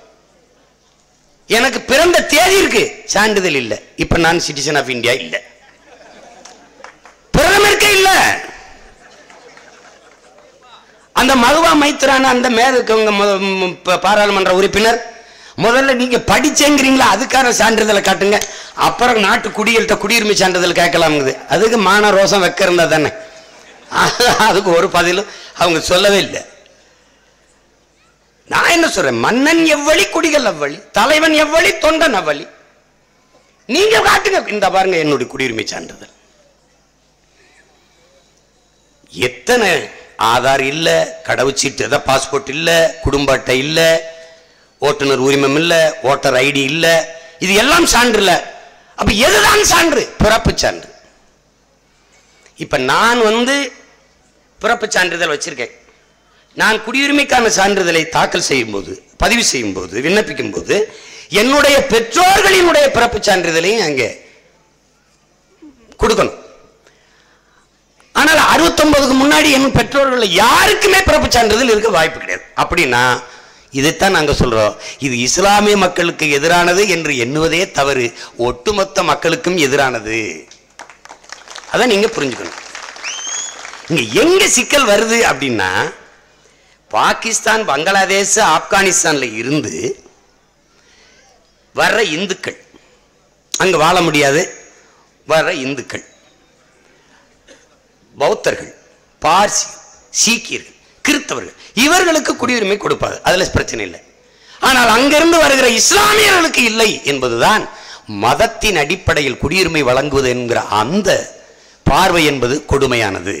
எனக்கு பிறந்த தேதி இருக்கு, சான்றிதழ் இல்லை. இப்ப நான் சிட்டிசன் ஆஃப் இந்தியா இல்லை, பிரதமருக்க இல்ல. அந்த மகுவா மைத்ரான அந்த மேற்கு பாராளுமன்ற உறுப்பினர், முதல்ல நீங்க படிச்சேங்கிறீங்களா, அதுக்கான சான்றிதழை காட்டுங்க, அப்புறம் நாட்டு குடியல்கிட்ட குடியுரிமை சான்றிதழ் கேட்கலாம்ங்குது. அதுக்கு மான ரோசம் வைக்க இருந்தா தானே. அதுக்கு ஒரு பதிலும் அவங்க சொல்லவே இல்லை. நான் என்ன சொல்றேன், மன்னன் எவ்வளி குடிகள் அவ்வளி, தலைவன் எவ்வளி தொண்டன் அவ்வளி. நீங்க காட்டுங்க, இந்த பாருங்க என்னுடைய குடியுரிமை சான்றிதழ். எத்தனை ஆதார் இல்ல, கடவுச்சீட்டு பாஸ்போர்ட் இல்ல, குடும்ப அட்டை இல்ல, ஓட்டுநர் உரிமம் இல்ல, ஓட்டர் ஐடி இல்ல, இது எல்லாம் சான்று இல்ல. அப்ப எதுதான் சான்று? பிறப்பு சான்று. இப்ப நான் பிறப்பு சான்றிதழ் வச்சிருக்கேன். நான் குடியுரிமைக்கான சான்றிதழை தாக்கல் செய்யும் போது, பதிவு செய்யும் போது, விண்ணப்பிக்கும் போது என்னுடைய பெற்றோர்களினுடைய பிறப்பு சான்றிதழையும் அங்கே கொடுக்கணும். ஆனால் 69க்கு முன்னாடி என் பெற்றோர்கள் யாருக்குமே பிறப்பு சான்றிதழ் இருக்க வாய்ப்பு கிடையாது. அப்படின்னா இதைத்தான் நாங்க சொல்றோம். இது இஸ்லாமிய மக்களுக்கு எதிரானது என்று எண்ணுவதே தவறு, ஒட்டுமொத்த மக்களுக்கும் எதிரானது. அதான் நீங்க புரிஞ்சுக்கணும். இங்க எங்க சிக்கல் வருது அப்படின்னா, பாகிஸ்தான், பங்களாதேஷ், ஆப்கானிஸ்தான்ல இருந்து வர்ற இந்துக்கள், அங்க வாழ முடியாது வர்ற இந்துக்கள், பௌத்தர்கள், பார்சி, சீக்கியர்கள், கிறிஸ்தவர்கள், இவர்களுக்கு குடியுரிமை கொடுப்பாது, அதுல பிரச்சனை இல்லை. ஆனால் அங்கிருந்து வருகிற இஸ்லாமியர்களுக்கு இல்லை என்பதுதான் மதத்தின் அடிப்படையில் குடியுரிமை வழங்குவது என்கிற அந்த பார்வை என்பது கொடுமையானது.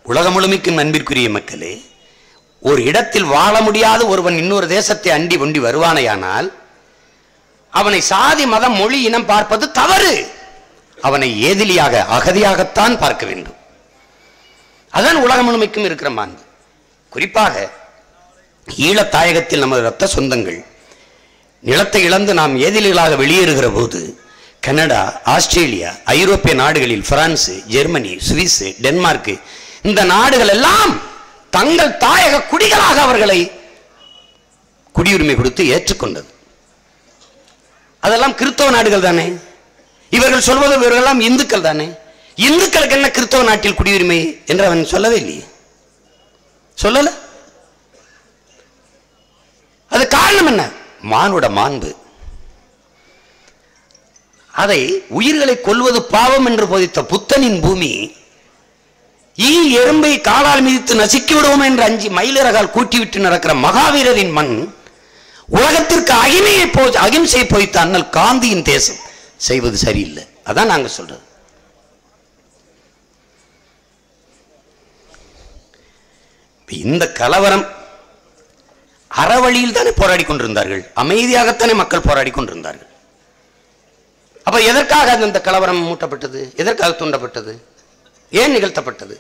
உலகம் முழுமைக்கும் அன்பிற்குரிய மக்களே, ஒரு இடத்தில் வாழ முடியாத ஒருவன் இன்னொரு தேசத்தை அண்டி ஒண்டி வருவானையானால் அவனை சாதி, மதம், மொழி, இனம் பார்ப்பது தவறு. அவனை ஏதிலியாக, அகதியாகத்தான் பார்க்க வேண்டும். அதான் உலகம் முழுமைக்கும் இருக்கிற மாண்பு. குறிப்பாக ஈழத்தாயகத்தில் நமது இரத்த சொந்தங்கள் நிலத்தை இழந்து நாம் ஏதிலிகளாக வெளியேறுகிற போது கனடா, ஆஸ்திரேலியா, ஐரோப்பிய நாடுகளில் பிரான்ஸ், ஜெர்மனி, சுவிஸ், டென்மார்க், இந்த நாடுகள் எல்லாம் தங்கள் தாயக குடிகளாக அவர்களை குடியுரிமை கொடுத்து ஏற்றுக்கொண்டது. அதெல்லாம் கிறிஸ்தவ நாடுகள் தானே. இவர்கள் சொல்வது இவர்களெல்லாம் இந்துக்கள் தானே. இந்துக்களுக்கு என்ன கிறிஸ்தவ நாட்டில் குடியுரிமை என்று அவன் சொல்லவே இல்லையே, சொல்லல. அது காரணம் என்ன? மானுட மாண்பு. அதை உயிர்களை கொல்வது பாவம் என்று போதித்த புத்தனின் பூமி, ஈ எறும்பை காலால் மிதித்து நசுக்கி விடுவோம் என்று அஞ்சி மயிலிறகால் கூட்டிவிட்டு நடக்கிற மகாவீரரின் மண், உலகத்திற்கு அகிம்சையை போய்த்த அண்ணல் காந்தியின் தேசம் செய்வது சரியில்லை. அதான் நாங்க சொல்றது. இந்த கலவரம் அறவழியில் தானே போராடி கொண்டிருந்தார்கள், அமைதியாகத்தானே மக்கள் போராடி கொண்டிருந்தார்கள். அப்ப எதற்காக அந்த கலவரம் மூட்டப்பட்டது? எதற்காக தூண்டப்பட்டது? ஏன் நிகழ்த்தப்பட்டது?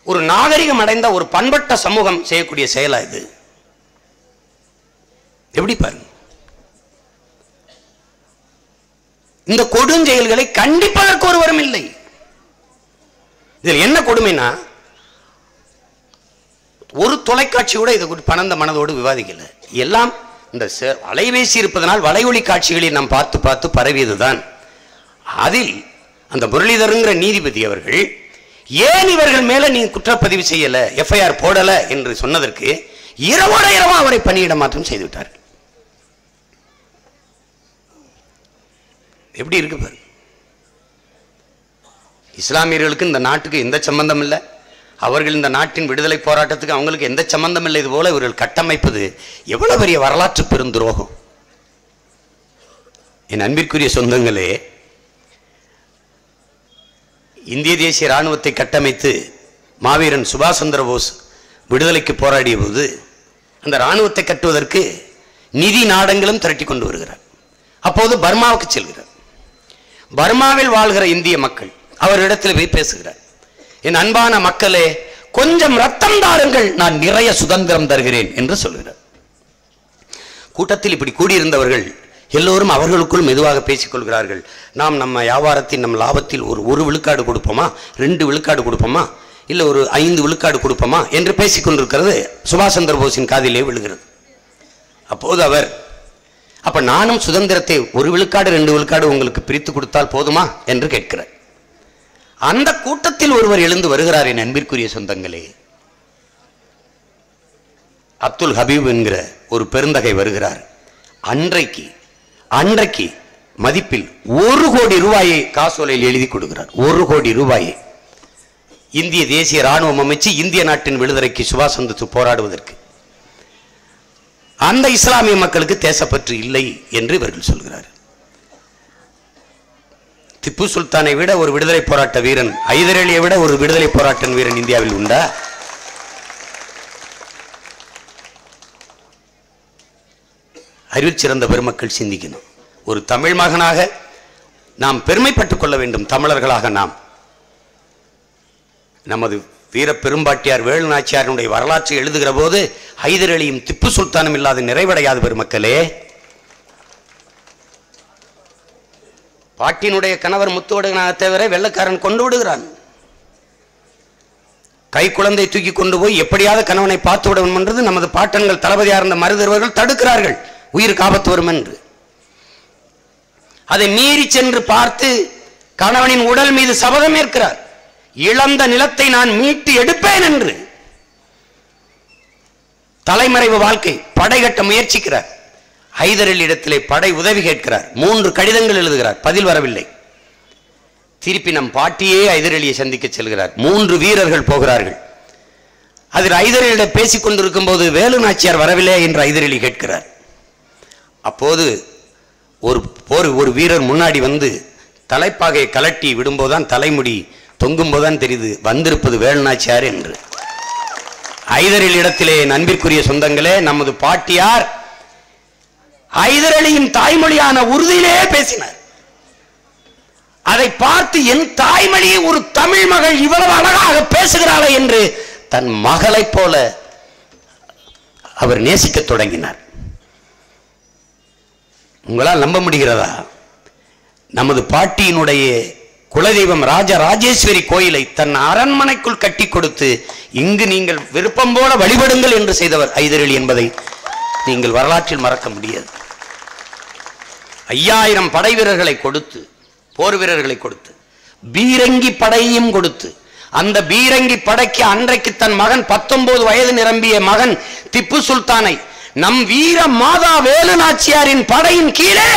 ஒரு நாகரிகம் அடைந்த ஒரு பண்பட்ட சமூகம் செய்யக்கூடிய செயலா இது? எப்படி பாருங்க. இந்த கொடுஞ்செயல்களை கண்டிப்பதற்கு ஒருவரும் இல்லை. இதில் என்ன கொடுமைனா, ஒரு தொலைக்காட்சி கூட இதை பணந்த மனதோடு விவாதிக்கல. எல்லாம் இந்த அலைபேசி இருப்பதனால் வலையொலி காட்சிகளை நாம் பார்த்து பார்த்து பரவியதுதான். அதில் அந்த முரளிதருங்கிற நீதிபதி அவர்கள் ஏன் இவர்கள் மேல நீ குற்றப்பதிவு செய்யல, எஃப்ஐஆர் போடல என்று சொன்னதற்கு இரவோட இரவா அவரை பணியிட மாற்றம் செய்துவிட்டார். எப்படி இருக்கு பாரு. இஸ்லாமியர்களுக்கு இந்த நாட்டுக்கு எந்த சம்பந்தம் இல்லை, அவர்கள் இந்த நாட்டின் விடுதலை போராட்டத்துக்கு அவங்களுக்கு எந்த சம்பந்தம் இல்லை. இது போல இவர்கள் கட்டமைப்பது எவ்வளவு பெரிய வரலாற்று பெருந்துரோகம். என் அன்பிற்குரிய சொந்தங்களே, இந்திய தேசிய இராணுவத்தை கட்டமைத்து மாவீரன் சுபாஷ் சந்திர போஸ் விடுதலைக்கு போராடிய போது அந்த இராணுவத்தை கட்டுவதற்கு நிதி நாடங்களும் திரட்டி கொண்டு வருகிறார். அப்போது பர்மாவுக்கு செல்கிறார். பர்மாவில் வாழ்கிற இந்திய மக்கள் அவரிடத்தில் போய் பேசுகிறார். என் அன்பான மக்களே, கொஞ்சம் ரத்தம் தாருங்கள், நான் நிறைய சுதந்திரம் தருகிறேன் என்று சொல்கிறார். கூட்டத்தில் இப்படி கூடியிருந்தவர்கள் எல்லோரும் அவர்களுக்குள் மெதுவாக பேசிக் கொள்கிறார்கள். நாம் நம்ம வியாபாரத்தின் நம் லாபத்தில் ஒரு விழுக்காடு கொடுப்போமா, 2 விழுக்காடு கொடுப்போமா, இல்லை ஒரு 5 விழுக்காடு கொடுப்போமா என்று பேசிக் கொண்டிருக்கிறது சுபாஷ் சந்திர போஸின் காதிலே விழுகிறது. அப்போது அவர், அப்ப நானும் சுதந்திரத்தை 1 விழுக்காடு 2 விழுக்காடு உங்களுக்கு பிரித்து கொடுத்தால் போதுமா என்று கேட்கிறார். அந்த கூட்டத்தில் ஒருவர் எழுந்து வருகிறார். என் அன்பிற்குரிய சொந்தங்களே, அப்துல் ஹபீப் என்கிற ஒரு பெருந்தகை வருகிறார். அன்றைக்கு மதிப்பில் 1 கோடி ரூபாயை காசோலையில் எழுதி கொடுக்கிறார். 1 கோடி ரூபாயை இந்திய தேசிய ராணுவம் அமைச்சு இந்திய நாட்டின் விடுதலைக்கு சுபாஷ் சந்திர போராடுவதற்கு. அந்த இஸ்லாமிய மக்களுக்கு தேசப்பற்று இல்லை என்று இவர்கள் சொல்கிறார். திப்பு சுல்தானை விட ஒரு விடுதலை போராட்ட வீரன், ஹைதர் அலியை விட ஒரு விடுதலை போராட்ட வீரன் இந்தியாவில் உண்டா? அறிவில் சிறந்த பெருமக்கள் சிந்திக்கணும். ஒரு தமிழ் மகனாக நாம் பெருமைப்பட்டுக் கொள்ள வேண்டும். தமிழர்களாக நாம் நமது வீர பெரும்பாட்டியார் வேலு நாச்சியாருடைய வரலாற்றை எழுதுகிற போது ஹைதர் அலியும் திப்பு சுல்தானும் இல்லாத நிறைவடையாது பெருமக்களே. பாட்டினுடைய கணவர் முத்துவடுகனாக தவிர வெள்ளக்காரன் கொண்டு விடுகிறான். கை குழந்தை தூக்கி கொண்டு போய் எப்படியாவது கணவனை பார்த்து விட வேண்டும் என்றது நமது பாட்டன்கள் தளபதியாக இருந்த மருதவர்கள் தடுக்கிறார்கள், உயிருக்கு ஆபத்து வரும் என்று. அதை மீறி சென்று பார்த்து கணவனின் உடல் மீது சபதம் ஏற்கிறார், இழந்த நிலத்தை நான் மீட்டு எடுப்பேன் என்று. தலைமறைவு வாழ்க்கை, படை கட்ட முயற்சிக்கிறார். ஹைதர் அலி இடத்திலே படை உதவி கேட்கிறார். 3 கடிதங்கள் எழுதுகிறார், பதில் வரவில்லை. திருப்பி நம் பாட்டியே ஹைதர் அலியை சந்திக்க செல்கிறார். 3 வீரர்கள் போகிறார்கள். அதில் ஹைதர் அலியிடம் பேசிக் கொண்டிருக்கும் போது வேலு நாச்சியார் வரவில்லை என்று ஹைதர் அலி கேட்கிறார். அப்போது ஒரு வீரர் முன்னாடி வந்து தலைப்பாகையை கலட்டி விடும்போதுதான் தலைமுடி தொங்கும் போதுதான் தெரியுது வந்திருப்பது வேலு நாச்சியார் என்று. ஹைதர் அலி இடத்திலே நண்பிற்குரிய சொந்தங்களே, நமது பாட்டியார் ஹைதர் அலியின் தாய்மொழியான உருதியிலே பேசினார். அதை பார்த்து என் தாய்மொழியை ஒரு தமிழ் மகள் இவ்வளவு அழகாக பேசுகிறாளே என்று தன் மகளை போல அவர் நேசிக்க தொடங்கினார். உங்களால் நம்ப முடிகிறதா? நமது பாட்டியினுடைய குலதெய்வம் ராஜராஜேஸ்வரி கோயிலை தன் அரண்மனைக்குள் கட்டி கொடுத்து இங்கு நீங்கள் விருப்பம் போல வழிபடுங்கள் என்று செய்தவர் ஹைதர் அலி என்பதை நீங்கள் வரலாற்றில் மறக்க முடியாது. 5000 படை வீரர்களை கொடுத்து, போர் வீரர்களை கொடுத்து, பீரங்கி படையையும் கொடுத்து, அந்த பீரங்கி படைக்கு அன்றைக்கு தன் மகன் 19 வயது நிரம்பிய மகன் திப்பு சுல்தானை நம் வீர மாதா வேலு நாச்சியாரின் படையின் கீழே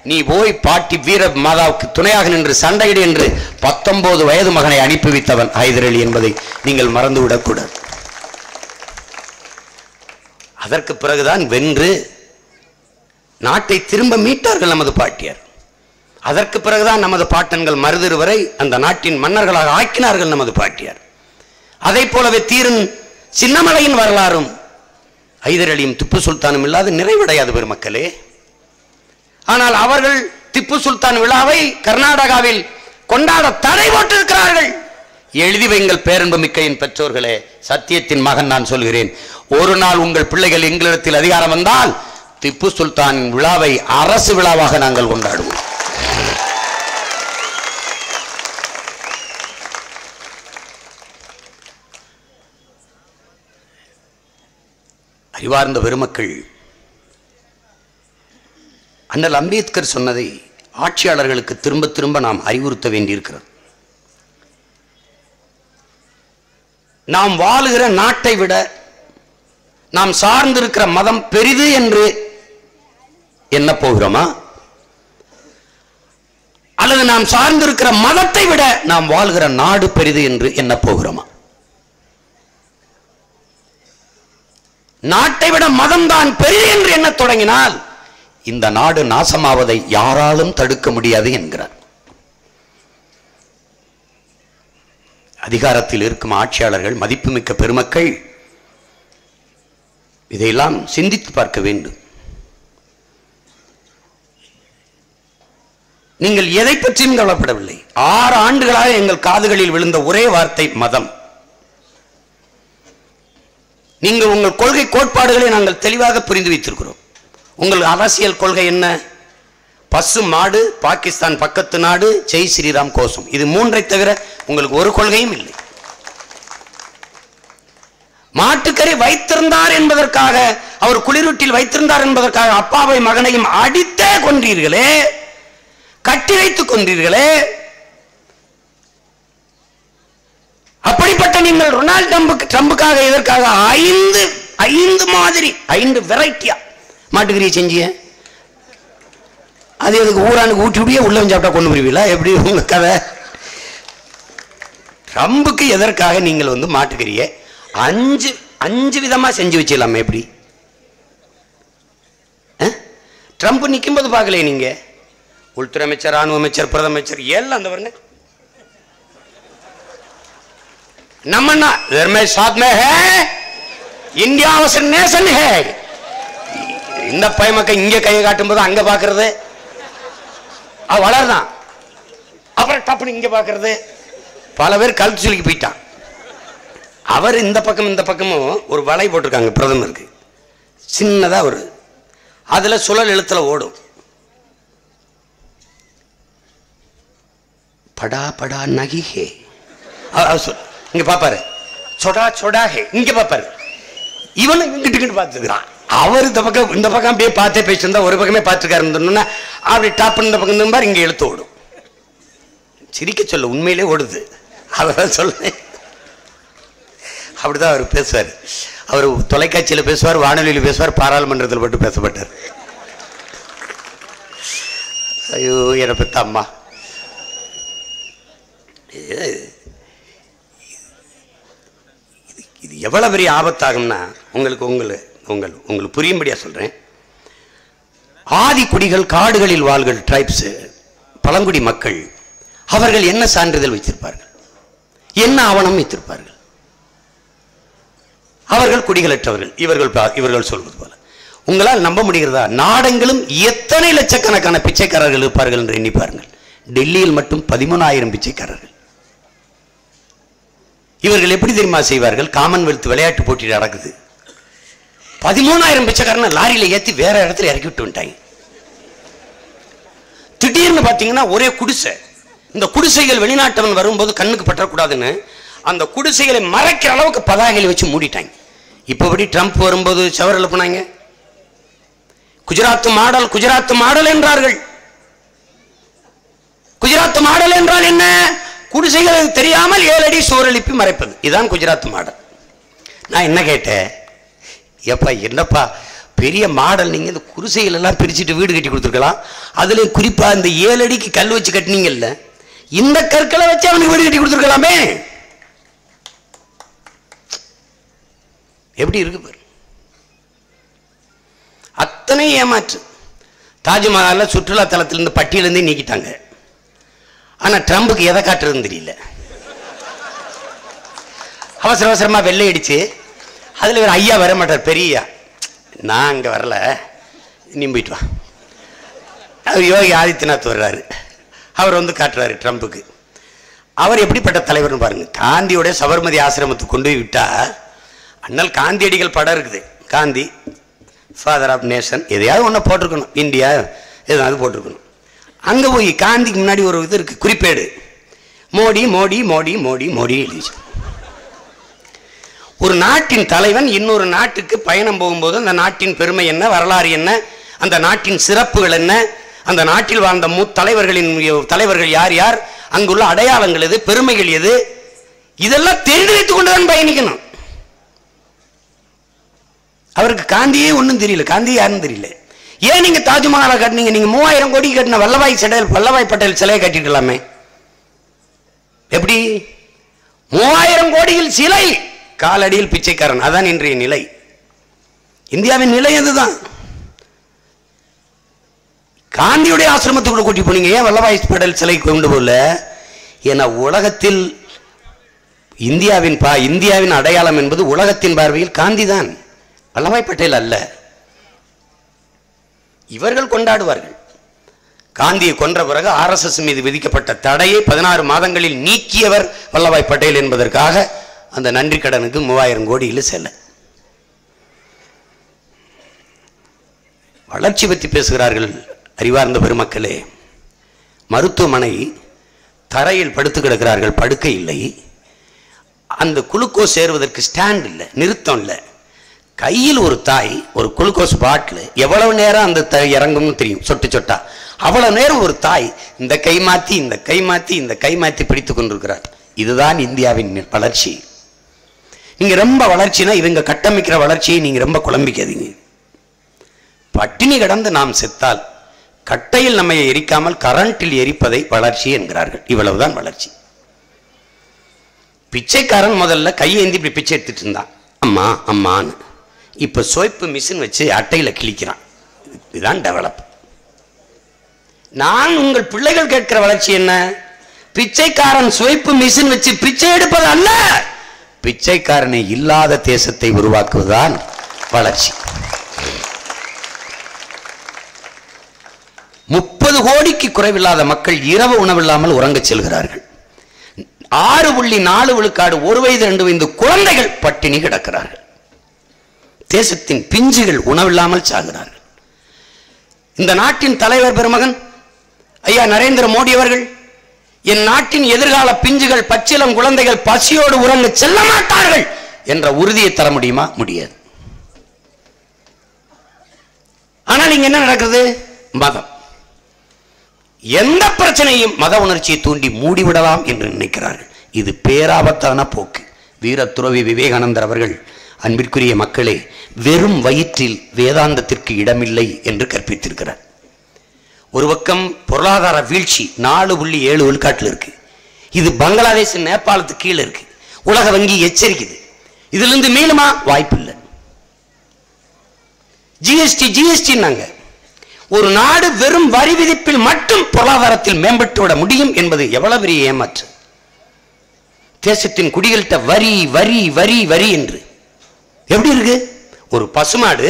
நீ போய் பாட்டி வீர மாதாவுக்கு துணையாக நின்று சண்டையிடு என்று 19 வயது மகனை அனுப்பி வைத்தவன் ஹைதர் அலி என்பதை நீங்கள் மறந்துவிடக்கூடாது. அதற்கு பிறகுதான் வென்று நாட்டை திரும்ப மீட்டார்கள் நமது பாட்டியார். அதற்கு பிறகுதான் நமது பாட்டன்கள் மருதிரு வரை அந்த நாட்டின் மன்னர்களாக ஆக்கினார்கள் நமது பாட்டியார். அதை போலவே தீரன் சின்னமலையின் வரலாறும் ஹைதர் அலியும் திப்பு சுல்தானும் இல்லாது நிறைவடையாது பெருமக்களே. ஆனால் அவர்கள் திப்பு சுல்தான் விழாவை கர்நாடகாவில் கொண்டாட தடை போட்டிருக்கிறார்கள். எழுதி வைங்கள் பேரன்பு மிக்க என் பெற்றோர்களே, சத்தியத்தின் மகன் நான் சொல்கிறேன், ஒரு நாள் உங்கள் பிள்ளைகள் எங்களிடத்தில் அதிகாரம் வந்தால் திப்பு சுல்தானின் விழாவை அரசு விழாவாக நாங்கள் கொண்டாடுவோம். அறிவார்ந்த பெருமக்கள், அண்ணல் அம்பேத்கர் சொன்னதை ஆட்சியாளர்களுக்கு திரும்ப திரும்ப நாம் அறிவுறுத்த வேண்டியிருக்கிறது. நாம் வாழுகிற நாட்டை விட நாம் சார்ந்திருக்கிற மதம் பெரிது என்று என்ன போகிறோமா, அல்லது நாம் சார்ந்திருக்கிற மதத்தை விட நாம் வாழ்கிற நாடு பெரிது என்று என்ன போகிறோமா? நாட்டை விட மதம் தான் பெரிது என்று என்ன தொடங்கினால் இந்த நாடு நாசமாவதை யாராலும் தடுக்க முடியாது என்கிறார். அதிகாரத்தில் இருக்கும் ஆட்சியாளர்கள், மதிப்புமிக்க பெருமக்கள், இதையெல்லாம் சிந்தித்து பார்க்க வேண்டும். நீங்கள் எதை பற்றியும் கவலைப்படவில்லை. 6 ஆண்டுகளாக எங்கள் காதுகளில் விழுந்த ஒரே வார்த்தை மதம். நீங்கள் உங்கள் கொள்கை கோட்பாடுகளை நாங்கள் தெளிவாக புரிந்து வைத்திருக்கிறோம். உங்கள் அரசியல் கொள்கை என்ன? பசு மாடு, பாகிஸ்தான் பக்கத்து நாடு, ஜெய் ஸ்ரீராம் கோஷம், இது 3ஐ தவிர உங்களுக்கு ஒரு கொள்கையும் இல்லை. மாட்டுக்கறி வைத்திருந்தார் என்பதற்காக, அவர் குளிரூட்டில் வைத்திருந்தார் என்பதற்காக அப்பாவை மகனையும் அடித்தே கொன்றீர்களே, கட்டி வைத்துக் கொன்றீர்களே. அப்படிப்பட்ட நீங்கள் டொனால்ட் ட்ரம்புக்காக இதற்காக 5 மாதிரி 5 வெரைட்டியா மாட்டுக்கறியை செஞ்சிய, அது எதுக்கு ஊரானுக்கு ஊட்டி விடிய உள்ள சாப்பிட்டா கொண்டு போயிருவீங்களா? எப்படி உங்க கதை? ட்ரம்புக்கு எதற்காக நீங்கள் மாட்டுக்கறியை 5 விதமா செஞ்சு வச்சிடலாமே? எப்படி ட்ரம்ப் நிற்கும் போது பார்க்கல நீங்க? உள்துறை அமைச்சர், ராணுவ அமைச்சர், பிரதம அமைச்சர் எல்லாம் அந்த வரணும். நம்ம घर में साथ में है, इंडिया नेशन है. இந்த பையமக்க இங்க கையை காட்டும் போது அங்க பாக்குறது வளர்தான், அப்புறம் டப்புனு இங்க பாக்குறது. பல பேர் கழுத்து சொல்லிக்கு போயிட்டான். அவர் இந்த பக்கமும் ஒரு வலை போட்டிருக்காங்க பிரதமருக்கு, சின்னதா ஒரு, அதுல சுழல் எழுத்துல ஓடும். படா படா நகி ஹே, இங்க பாப்பாரு, சொடா சொடாகே இங்க பாப்பாரு, இவனும் இங்கிட்டு பார்த்துக்கிறான். அவர் இந்த பக்கம் அப்படியே பார்த்தே பேசியிருந்தா ஒரு பக்கமே பார்த்துக்காருன்னு அப்படி டாப் இந்த பக்கம் பாரு இங்க எழுத்து ஓடும். சிரிக்க சொல்ல உண்மையிலே ஓடுது. அதான் சொல்ல அப்படிதான் அவர் பேசுவார். அவர் தொலைக்காட்சியில் பேசுவார், வானொலியில் பேசுவார், பாராளுமன்றத்தில் மட்டும் பேசப்பட்டார். ஐயோ என்னை பெத்த அம்மா. இது எவ்வளவு பெரிய ஆபத்தாகும்னா உங்களுக்கு புரியும்படியா சொல்றேன். ஆதி குடிகள், காடுகளில் வாழ்கள் ட்ரைப்ஸ், பழங்குடி மக்கள், அவர்கள் என்ன சான்றிதழ் வைத்திருப்பார்கள், என்ன ஆவணம் வைத்திருப்பார்கள்? அவர்கள் குடிகளற்றவர்கள். இவர்கள் சொல்வது போல உங்களால் நம்ப முடிகிறதா? நாடெங்கிலும் எத்தனை லட்சக்கணக்கான பிச்சைக்காரர்கள் இருப்பார்கள் என்று எண்ணி பாருங்கள். டெல்லியில் மட்டும் 13,000 பிச்சைக்காரர்கள். இவர்கள் எப்படி தெரியுமா செய்வார்கள்? காமன்வெல்த் விளையாட்டு போட்டி நடக்குது, 13,000 பிச்சைக்காரன் லாரியில ஏற்றி வேற இடத்துல இறக்கி விட்டு வந்துட்டாங்க. திடீர்னு பார்த்தீங்கன்னா ஒரே குடிசை. இந்த குடிசைகள் வெளிநாட்டவன் வரும்போது கண்ணுக்கு பற்றக்கூடாதுன்னு அந்த குடிசைகளை மறைக்கிற அளவுக்கு பதாகைகளை வச்சு மூடிட்டாங்க. இப்போபடி ட்ரம்ப் வரும்போது சவரில் போனாங்க, குஜராத் மாடல் என்றார்கள். குஜராத் மாடல் என்றால் என்ன? குடிசைகள் தெரியாமல் 7 அடி சுவர் எழுப்பி மறைப்பது. இதுதான் குஜராத் மாடல். நான் என்ன கேட்டேன், எப்பா என்னப்பா பெரிய மாடல், நீங்க இந்த குடிசைகள் எல்லாம் பிரிச்சுட்டு வீடு கட்டி கொடுத்துருக்கலாம். அதுல குறிப்பா இந்த 7 அடிக்கு கல் வச்சு கட்டினீங்கல்ல, இந்த கற்களை வச்சு அவனுக்கு வீடு கட்டி கொடுத்துருக்கலாமே. எப்படி இருக்கு பாரு. அத்தனை ஏமாற்று. தாஜ்மஹால் சுற்றுலா தலத்திலிருந்து பட்டியலிருந்து நீக்கிட்டாங்க. ஆனா ட்ரம்புக்கு எதை காட்டுறதுன்னு தெரியல. அவசர அவசரமா வெள்ளை அடிச்சு அதுல ஒரு ஐயா வர மாட்டார், பெரிய நான் அங்க வரல, நீ போயிட்டு வா. அவர் யோகி ஆதித்யநாத் வர்றாரு, அவர் வந்து காட்டுறாரு ட்ரம்புக்கு. அவர் எப்படிப்பட்ட தலைவர்னு பாருங்க. காந்தியோட சபர்மதி ஆசிரமத்துக்கு கொண்டு போய் விட்டா, அண்ணல் காந்தியடிகள் படம் இருக்குது, காந்தி ஃபாதர் ஆஃப் நேஷன், எதையாவது ஒன்று போட்டிருக்கணும், இந்தியா எதாவது போட்டிருக்கணும். அங்கே போய் காந்திக்கு முன்னாடி ஒரு இது இருக்கு, குறிப்பேடு, மோடி மோடி மோடி மோடி மோடி எழுதிச்சு. ஒரு நாட்டின் தலைவன் இன்னொரு நாட்டுக்கு பயணம் போகும்போது அந்த நாட்டின் பெருமை என்ன, வரலாறு என்ன, அந்த நாட்டின் சிறப்புகள் என்ன, அந்த நாட்டில் வாழ்ந்த தலைவர்கள் யார் யார், அங்குள்ள அடையாளங்கள் எது, பெருமைகள் எது, இதெல்லாம் தெரிந்து வைத்துக் கொண்டுதான் பயணிக்கணும். அவருக்கு காந்தியே ஒன்றும் தெரியல, காந்தி யாருன்னு தெரியல. ஏன் நீங்க தாஜ்மஹாலை கட்டினீங்க? நீங்க 3000 கோடி கட்டின வல்லபாய் பட்டேல் சிலையை கட்டிக்கலாமே. எப்படி 3000 கோடியில் சிலை, காலடியில் பிச்சைக்காரன். அதான் இன்றைய நிலை, இந்தியாவின் நிலை அதுதான். காந்தியுடைய ஆசிரமத்துக்குள்ள கூட்டி போனீங்க, ஏன் வல்லபாய் பட்டேல் சிலை கொண்டு போகல? ஏன்னா உலகத்தில் இந்தியாவின் அடையாளம் என்பது உலகத்தின் பார்வையில் காந்தி தான், வல்லபாய் பட்டேல் அல்ல. இவர்கள் கொண்டாடுவார்கள். காந்தியை கொன்ற பிறகு RSS மீது விதிக்கப்பட்ட தடையை 16 மாதங்களில் நீக்கியவர் வல்லபாய் பட்டேல் என்பதற்காக அந்த நன்றி கடனுக்கு 3000 கோடியில் செல்ல. வளர்ச்சி பற்றி பேசுகிறார்கள் அறிவார்ந்த பெருமக்களே. மருத்துவமனை தரையில் படுத்து கிடக்கிறார்கள், படுக்கை இல்லை. அந்த குளுக்கோஸ் ஏறுவதற்கு ஸ்டாண்ட் இல்லை, நிறுத்தம் இல்லை. கையில் ஒரு தாய் ஒரு குளுக்கோஸ் பாட்டில் எவ்வளவு நேரம் அந்த இறங்கும்னு தெரியும், சொட்டு சொட்டா. அவ்வளவு நேரம் ஒரு தாய் இந்த கை மாத்தி இந்த கை மாத்தி இந்த கை மாத்தி பிடித்துக் கொண்டிருக்கிறார். இதுதான் இந்தியாவின் வளர்ச்சி. நீங்க ரொம்ப வளர்ச்சினா இவங்க கட்டமைக்கிற வளர்ச்சியை நீங்க ரொம்ப குழம்பிக்காதீங்க. பட்டினி கடந்து நாம் செத்தால் கட்டையில் நம்மை எரிக்காமல் கரண்டில் எரிப்பதை வளர்ச்சி என்கிறார்கள். இவ்வளவுதான் வளர்ச்சி. பிச்சைக்காரன் முதல்ல கையேந்தி இப்படி பிச்சை எடுத்துட்டு இருந்தான், அம்மா அம்மான்னு. இப்ப சோய்ப்பு மிஷின் வச்சு அட்டையில கிழிக்கிறான். இதுதான் டெவலப். நான் உங்கள் பிள்ளைகள் கேட்கிற வளர்ச்சி என்ன? பிச்சைக்காரன் சோய்ப்பு மிஷின் வச்சு பிச்சை எடுப்பது அல்ல, பிச்சைக்காரனை இல்லாத தேசத்தை உருவாக்குவதுதான் வளர்ச்சி. 30 கோடிக்கு குறைவில்லாத மக்கள் இரவு உணவில்லாமல் உறங்கச் செல்கிறார்கள். 6.4 விழுக்காடு 1 வயது 2 வயது குழந்தைகள் பட்டினி கிடக்கிறார்கள். தேசத்தின் பிஞ்சுகள் உணவில்லாமல் சாகிறார்கள். இந்த நாட்டின் தலைவர் பெருமகன் ஐயா நரேந்திர மோடி அவர்கள் என் நாட்டின் எதிர்கால பிஞ்சுகள் பச்சிலம் குழந்தைகள் பசியோடு உறங்க செல்ல மாட்டார்கள் என்ற உறுதியை தர முடியுமா? முடியாது. ஆனால் இங்க என்ன நடக்குது? மதம் எந்த பிரச்சனையும் மத உணர்ச்சியை தூண்டி மூடிவிடலாம் என்று நினைக்கிறார்கள். இது பேராபத்தான போக்கு. வீரத்துறவி விவேகானந்தர் அவர்கள், அன்பிற்குரிய மக்களே, வெறும் வயிற்றில் வேதாந்தத்திற்கு இடமில்லை என்று கற்பித்திருக்கிறார். ஒரு பக்கம் பொருளாதார வீழ்ச்சி 4.7 விழுக்காட்டில் இருக்கு. இது பங்களாதேஷ் நேபாளத்துக்கு கீழே இருக்கு. உலக வங்கி எச்சரிக்குது, இதிலிருந்து மீளுமா? வாய்ப்பு இல்லை. ஜிஎஸ்டி நாங்க ஒரு நாடு வெறும் வரி விதிப்பில் மட்டும் பொருளாதாரத்தில் மேம்பட்டு விட முடியும் என்பது எவ்வளவு பெரிய ஏமாற்று. தேசத்தின் குடிகள்கிட்ட வரி வரி வரி வரி என்று எப்படி இருக்கு? ஒரு பசுமாடு,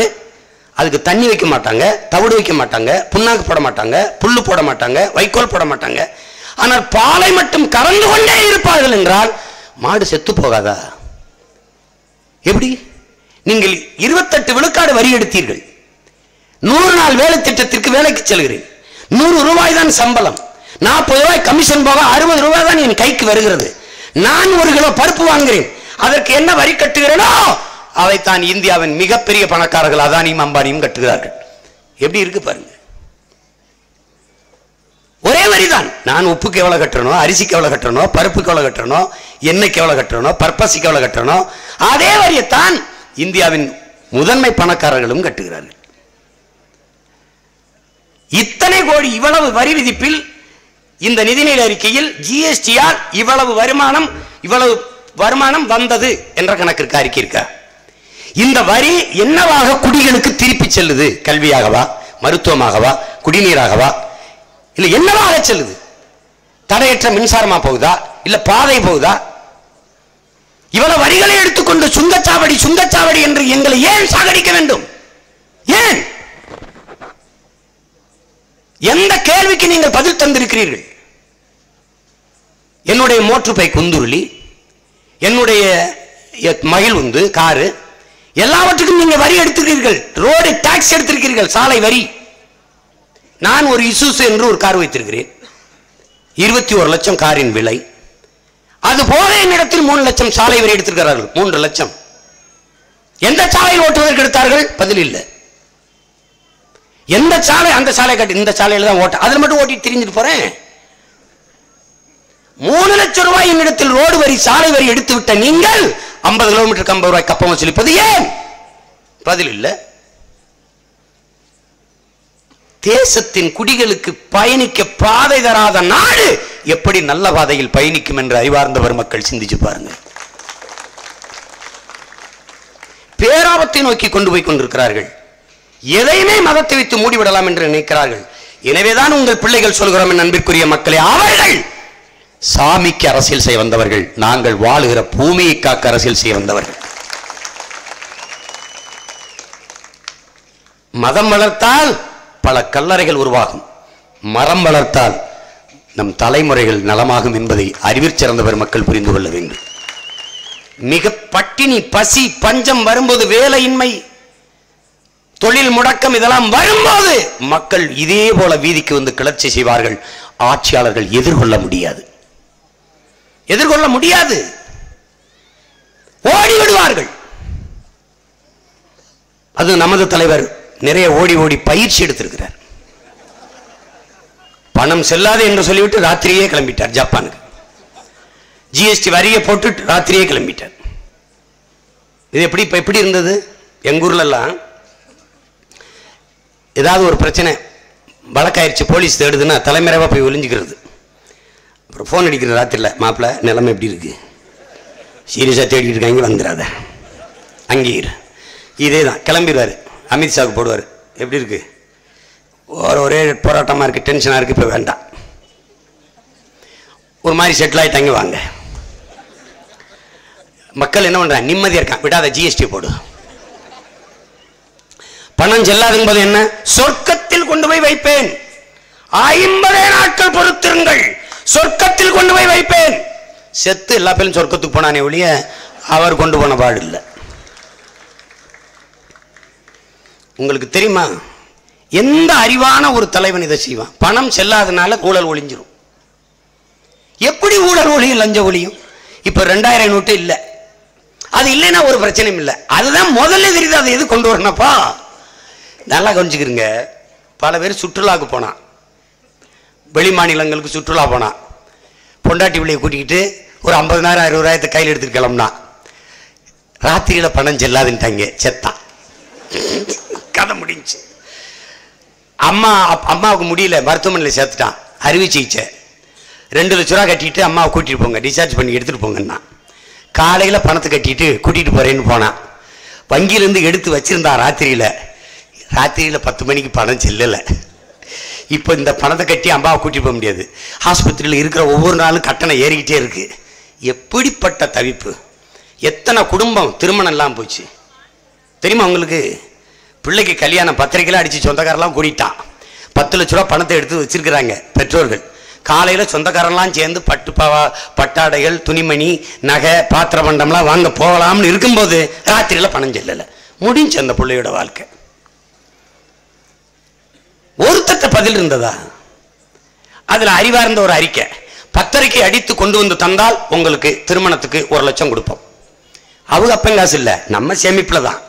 அதுக்கு தண்ணி வைக்க மாட்டாங்க, தவிடு வைக்க மாட்டாங்க, புண்ணாக்கு போட மாட்டாங்க, புல்லு போட மாட்டாங்க, வைக்கோல் போட மாட்டாங்க. ஆனால் பாலை மட்டும் கறந்து கொண்டே இருப்பார்கள் என்றால் மாடு செத்து போகாதா? எப்படி? நீங்கள் 28 விழுக்காடு வரி எடுத்தீர்கள். 100 நாள் வேலை திட்டத்திற்கு வேலைக்கு செல்கிறேன். 100 ரூபாய் தான் சம்பளம். 40 ரூபாய் கமிஷன் போக 60 ரூபாய் தான் என் கைக்கு வருகிறது. நான் 1 கிலோ பருப்பு வாங்குகிறேன். அதற்கு என்ன வரி கட்டுகிறேனோ அதைத்தான் இந்தியாவின் மிகப்பெரிய பணக்காரர்கள் அதானியும் அம்பானியும் கட்டுகிறார்கள். எப்படி இருக்கு பாருங்க. ஒரே வரிதான். நான் உப்புக்கு எவ்வளவு கட்டணும், அரிசிக்கு எவ்வளவு கட்டணும், பருப்புக்கு எவ்வளவு கட்டணும், எண்ணெய்க்கு எவ்வளவு கட்டணும், பர்பஸுக்கு எவ்வளவு கட்டணும், அதே வரியைத்தான் இந்தியாவின் முதன்மை பணக்காரர்களும் கட்டுகிறார்கள். இத்தனை கோடி இவ்வளவு வரி விதிப்பில் இந்த நிதிநிலை அறிக்கையில் ஜிஎஸ்டியால் இவ்வளவு வருமானம் வந்தது என்ற கணக்கிற்கு அறிக்கை இருக்கா? இந்த வரி என்னவாக குடிகளுக்கு திருப்பி செல்லுது? கல்வியாகவா, மருத்துவமாகவா, குடிநீராகவா, இல்ல என்னவாக செல்லுது? தடையற்ற மின்சாரமா போகுதா, இல்ல பாதை போகுதா? இவ்வளவு வரிகளை எடுத்துக்கொண்டு சுங்கச்சாவடி சுங்கச்சாவடி என்று எங்களை ஏன் சாகடிக்க வேண்டும்? ஏன்? எந்த கேள்விக்கு நீங்கள் பதில் தந்திருக்கிறீர்கள்? என்னுடைய மோற்றுப்பை குந்துருளி, என்னுடைய மகிழ் உந்து காரு, எல்லாவற்றுக்கும் நீங்க வரி எடுத்திருக்கிறீர்கள். ரோடு டாக்ஸ் எடுத்திருக்கிறீர்கள், சாலை வரி. நான் ஒரு இசூசு என்று ஒரு கார் வைத்திருக்கிறேன். 21 லட்சம் காரின் விலை. அது போல என்னிடத்தில் 3 லட்சம் சாலை வரி எடுத்திருக்கிறார்கள். 3 லட்சம். எந்த சாலையில் ஓட்டுவதற்கு எடுத்தார்கள்? பதில் இல்லை. எந்த சாலை? அந்த சாலை கட்டி இந்த சாலையில தான் ஓட்ட, அதில் மட்டும் ஓட்டி திரிஞ்சிட்டு போறேன். 3 லட்சம் ரூபாய் என்னிடத்தில் ரோடு வரி சாலை வரி எடுத்து விட்ட நீங்கள் 50 கிலோமீட்டருக்கு 50 ரூபாய் கப்பம் வசூலிப்பது ஏன்? பதில் இல்லை. தேசத்தின் குடிகளுக்கு பயணிக்க பாதை தராத நாடு எப்படி நல்ல பாதையில் பயணிக்கும் என்று அறிவார்ந்தவர் மக்கள் சிந்திச்சு பாருங்க. பேராபத்தை நோக்கி கொண்டு போய் கொண்டிருக்கிறார்கள். எதையுமே மதத்தை வைத்து மூடிவிடலாம் என்று நினைக்கிறார்கள். எனவேதான் உங்கள் பிள்ளைகள் சொல்கிறோம், என் அன்பிற்குரிய மக்களே, அவர்கள் சாமிக்கு அரசியல் செய்ய வந்தவர்கள், நாங்கள் வாழுகிற பூமியை காக்க அரசியல் செய்ய வந்தவர்கள். மதம் வளர்த்தால் பல கல்லறைகள் உருவாகும், மரம் வளர்த்தால் நம் தலைமுறைகள் நலமாகும் என்பதை அறிவிற் சிறந்தவர் மக்கள் புரிந்து கொள்ள வேண்டும். மிக பட்டினி, பசி, பஞ்சம் வரும்போது, வேலையின்மை, தொழில் முடக்கம் இதெல்லாம் வரும்போது மக்கள் இதே போல வீதிக்கு வந்து கிளர்ச்சி செய்வார்கள். ஆட்சியாளர்கள் எதிர்கொள்ள முடியாது, எதிர்கொள்ள முடியாது, ஓடி விடுவார்கள். அது நமது தலைவர் நிறைய ஓடி ஓடி பயிற்சி எடுத்திருக்கிறார். பணம் செல்லாது என்று சொல்லிவிட்டு ராத்திரியே கிளம்பிட்டார் ஜப்பானுக்கு. ஜிஎஸ்டி வரியை போட்டு ராத்திரியே கிளம்பிட்டார். இது எப்படி இருந்தது? எங்க ஊர்ல எல்லாம் ஏதாவது ஒரு பிரச்சனை வழக்காயிருச்சு, போலீஸ் தேடுதுன்னா தலைமறைவா போய் ஒளிஞ்சுக்கிறது. அப்புறம் ஃபோன் அடிக்கிறது ராத்திரில, மாப்பிள்ள நிலைமை எப்படி இருக்கு, சீரியஸாக தேடிட்டு இருக்காங்க, வந்துடாத அங்கேயே. இதே தான் கிளம்பிடுவார். அமித்ஷாவுக்கு போடுவார், எப்படி இருக்கு, ஒரே போராட்டமாக இருக்குது, டென்ஷனாக இருக்குது, இப்போ வேண்டாம், ஒரு மாதிரி செட்டில் ஆகிட்டாங்க, வாங்க. மக்கள் என்ன பண்ணுறாங்க? நிம்மதியாக இருக்கான், விடாத ஜிஎஸ்டி போடு. பணம் செல்லாதும்போது என்ன? சொர்க்கத்தில் கொண்டு போய் வைப்பேன், 50 நாட்கள் பொறுத்திருங்கள், சொர்க்கத்தில் கொண்டு போய் வைப்பேன். செத்து எல்லா பேரும் சொர்க்கத்துக்கு போனானே ஒழிய அவர் கொண்டு போன பாடு இல்லை. உங்களுக்கு தெரியுமா, எந்த அறிவான ஒரு தலைவன் இதை செய்வான்? பணம் செல்லாதனால ஊழல் ஒளிஞ்சிரும். எப்படி ஊழல் ஒழியும், லஞ்ச ஒழியும்? இப்ப 2000 நோட்டு இல்லை, அது இல்லைன்னா ஒரு பிரச்சனையும் இல்லை. அதுதான் முதல்ல தெரியுது. அதை எது கொண்டு வரணும்ப்பா? நல்லா கவனிச்சுக்கிறீங்க. பல பேர் சுற்றுலாவுக்கு போனான், வெளி மாநிலங்களுக்கு சுற்றுலா போனான், பொண்டாட்டி பிள்ளையை கூட்டிக்கிட்டு ஒரு 50,000 60,000 கையில் எடுத்துட்டு கிளம்புனா, ராத்திரியில பணம் செல்லாதுன்ட்டாங்க, செத்தான். கதை முடிஞ்சு. அம்மாவுக்கு முடியல, மருத்துவமனையில் சேர்த்துட்டான், அறுவை சிகிச்சை. 2 லட்ச ரூபா கட்டிட்டு அம்மாவை கூட்டிட்டு போங்க, டிஸ்சார்ஜ் பண்ணி எடுத்துட்டு போங்கன்னா. காலையில பணத்தை கட்டிட்டு கூட்டிட்டு போறேன்னு போனான். வங்கியிலிருந்து எடுத்து வச்சிருந்தான். ராத்திரியில 10 மணிக்கு பணம் செல்லலை. இப்போ இந்த பணத்தை கட்டி அம்மாவை கூட்டிட்டு போக முடியாது. ஆஸ்பத்திரியில் இருக்கிற ஒவ்வொரு நாளும் கட்டணம் ஏறிக்கிட்டே இருக்கு. எப்படிப்பட்ட தவிப்பு! எத்தனை குடும்பம் திருமணம் எல்லாம் போச்சு தெரியுமா உங்களுக்கு? பிள்ளைக்கு கல்யாணம் பத்திரிக்கைலாம் அடிச்சு சொந்தக்காரெல்லாம் கூட்டிட்டான். 10 லட்ச ரூபா பணத்தை எடுத்து வச்சிருக்கிறாங்க பெற்றோர்கள். காலையில் சொந்தக்காரெல்லாம் சேர்ந்து பட்டாடைகள், துணிமணி, நகை, பாத்திர பண்டம்லாம் வாங்க போகலாம்னு இருக்கும்போது ராத்திரியில் பணம் செல்லலை. முடிஞ்சு அந்த பிள்ளையோட வாழ்க்கை. ஒருத்தட்ட பதில் இருந்ததா? அதுல அறிவார்ந்த ஒரு அறிக்கை, பத்திரிக்கை அடித்து கொண்டு வந்து தந்தால் உங்களுக்கு திருமணத்துக்கு 1 லட்சம் கொடுப்போம். அவங்க அப்பன் காசு இல்லை, நம்ம சேமிப்புல தான்.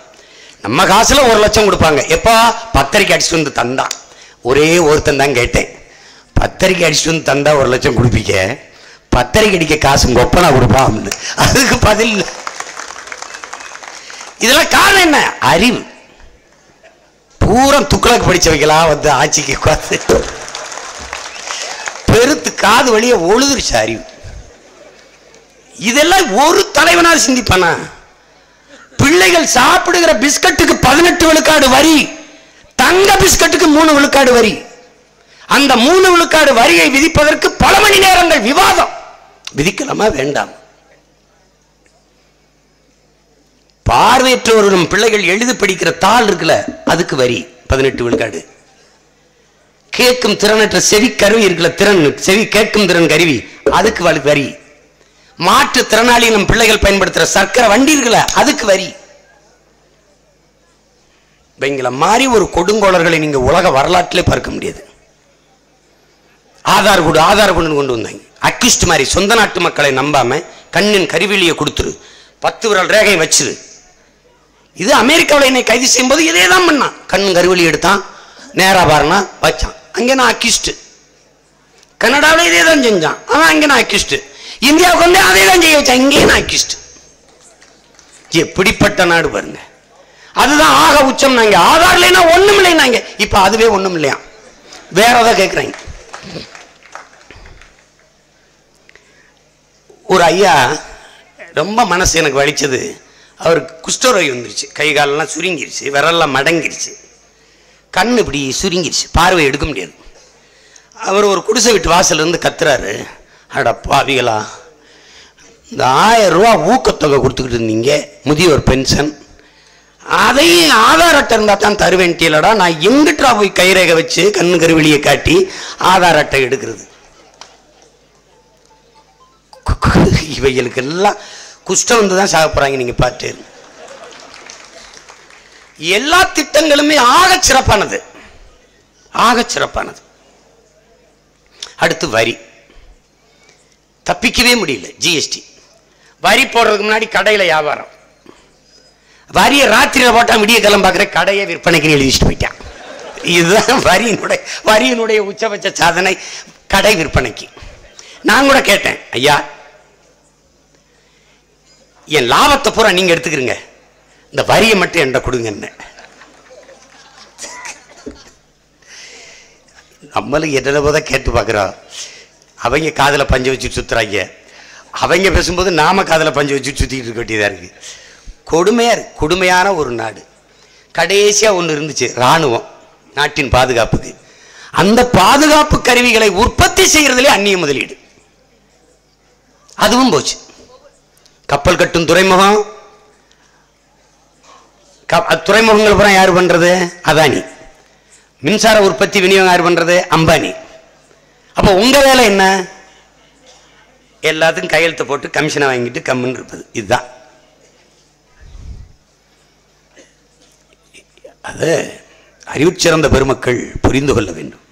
நம்ம காசுல 1 லட்சம் கொடுப்பாங்க. எப்பா? பத்திரிக்கை அடிச்சுட்டு வந்து தந்தா. ஒரே ஒருத்தன் தான் கேட்டேன், பத்திரிக்கை அடிச்சுட்டு வந்து தந்தா 1 லட்சம் கொடுப்பீங்க, பத்திரிக்கை அடிக்க காசு கொப்பனா கொடுப்பான். அதுக்கு பதில் இல்லை. இதெல்லாம் காரணம் என்ன? அறிவு. பூரா துக்ளக் படிச்ச வைக்கலாம் வந்து ஆட்சிக்கு உட்காந்து பெருத்து காது வழிய ஒழுதுருச்சு அறிவு. இதெல்லாம் ஒரு தலைவனால் சிந்திப்பானா? பிள்ளைகள் சாப்பிடுகிற பிஸ்கட்டுக்கு 18 விழுக்காடு வரி, தங்க பிஸ்கட்டுக்கு 3 விழுக்காடு வரி. அந்த 3 விழுக்காடு வரியை விதிப்பதற்கு பல மணி நேரங்கள் விவாதம். விதிக்கலாமா வேண்டாம்? பார்வையற்றவர்களும் பிள்ளைகள் எழுதி படிக்கிற தாள் இருக்குல்ல, அதுக்கு வரி 18 விழுக்காடு. கேட்கும் திறனற்ற செவி கருவி இருக்குல்ல, செவி கேட்கும் திறன் கருவி, அதுக்கு வரி. மாற்று திறனாளி நம் பிள்ளைகள் பயன்படுத்துற சர்க்கரை வண்டி இருக்குல்ல, அதுக்கு வரி. இவங்கள மாதிரி ஒரு கொடுங்கோளர்களை நீங்க உலக வரலாற்றிலே பார்க்க முடியாது. ஆதார் கொண்டு வந்தாங்க. அக்யூஸ்ட் மாதிரி சொந்த நாட்டு மக்களை நம்பாம கண்ணின் கருவிலியை கொடுத்துரு, 10 விரல் ரேகை வச்சிரு. இது அமெரிக்காவில் என்னை கைது செய்யும் போது இதே தான் பண்ணான். கண்ணு கருவலி எடுத்தான், நேரா பாருனா வச்சான், அங்கே நான் அக்யூஸ்ட். கனடாவில் இதே தான் செஞ்சான், அவன் அங்கே நான் அக்யூஸ்ட். இந்தியாவுக்கு வந்து அதே தான் செய்ய வச்சான், இங்கே நான் அக்யூஸ்ட். எப்படிப்பட்ட நாடு பாருங்க. அதுதான் ஆக உச்சம். நாங்க ஆதார் இல்லைன்னா ஒண்ணும் இல்லைன்னாங்க, இப்ப அதுவே ஒண்ணும் இல்லையா, வேற ஏதாவது கேட்கிறாங்க. ஒரு ஐயா ரொம்ப மனசு எனக்கு வலிச்சது. அவருக்கு குஷ்டரோகி வந்துருச்சு, கை காலெல்லாம் சுருங்கிருச்சு, விரல்லாம் மடங்கிருச்சு, கண்ணு இப்படி சுருங்கிருச்சு, பார்வை எடுக்க முடியாது. அவர் ஒரு குடிசை வீட்டு வாசல் இருந்து கத்துறாரு, அட பாவிகளா, இந்த 1000 ரூபா ஊக்கத்தொகை கொடுத்துக்கிட்டு இருந்தீங்க, முதியோர் பென்ஷன், அதையும் ஆதார் அட்டை இருந்தா தான் தருவேன்ட்டியலடா, நான் எங்கிட்டா போய் கைரேகை வச்சு கண்ணு கருவிலியை காட்டி ஆதார் அட்டை எடுக்கிறது? இவைகளுக்கு எல்லாம் குஷ்டம் வந்துதான் சாக போறாங்க. நீங்க பார்த்து எல்லா திட்டங்களுமே ஆகச் சிறப்பானது, ஆகச் சிறப்பானது. அடுத்து வரி, தப்பிக்கவே முடியல. ஜிஎஸ்டி வரி போடுறதுக்கு முன்னாடி கடையில வியாபாரம், வரியை ராத்திரியில போட்டா விடிய கிளம்ப பார்க்குற கடையை விற்பனைக்கு எழுதிட்டு போயிட்டான். இதுதான் வரியினுடைய உச்சபட்ச சாதனை, கடை விற்பனைக்கு. நான் கூட கேட்டேன், ஐயா என் லாபத்தை பூரா நீங்க எடுத்துக்கிறீங்க, இந்த வரியை மட்டும் என்கிட்ட கொடுங்க. நம்மளும் என்ன போத கேட்டு பார்க்குறோம். அவங்க காதில் பஞ்சு வச்சு சுற்றுறாங்க, அவங்க பேசும்போது நாம காதில் பஞ்சு வச்சு சுற்றிக்கிட்டு இருக்க வேண்டியதாக இருக்கு. கொடுமையான ஒரு நாடு. கடைசியாக ஒன்று இருந்துச்சு, இராணுவம், நாட்டின் பாதுகாப்புக்கு. அந்த பாதுகாப்பு கருவிகளை உற்பத்தி செய்யறதுலே அந்நிய முதலீடு, அதுவும் போச்சு. கப்பல் கட்டும் துறைமுகம், துறைமுகங்கள் பூரா யார் பண்றது? அதானி. மின்சார உற்பத்தி விநியோகம் யார் பண்றது? அம்பானி. அப்ப உங்க வேலை என்ன? எல்லாத்துக்கும் கையெழுத்து போட்டு கமிஷனை வாங்கிட்டு கம்முன்னு இருப்பது. இதுதான் அது. அறிவுச்சிறந்த பெருமக்கள் புரிந்து கொள்ள வேண்டும்.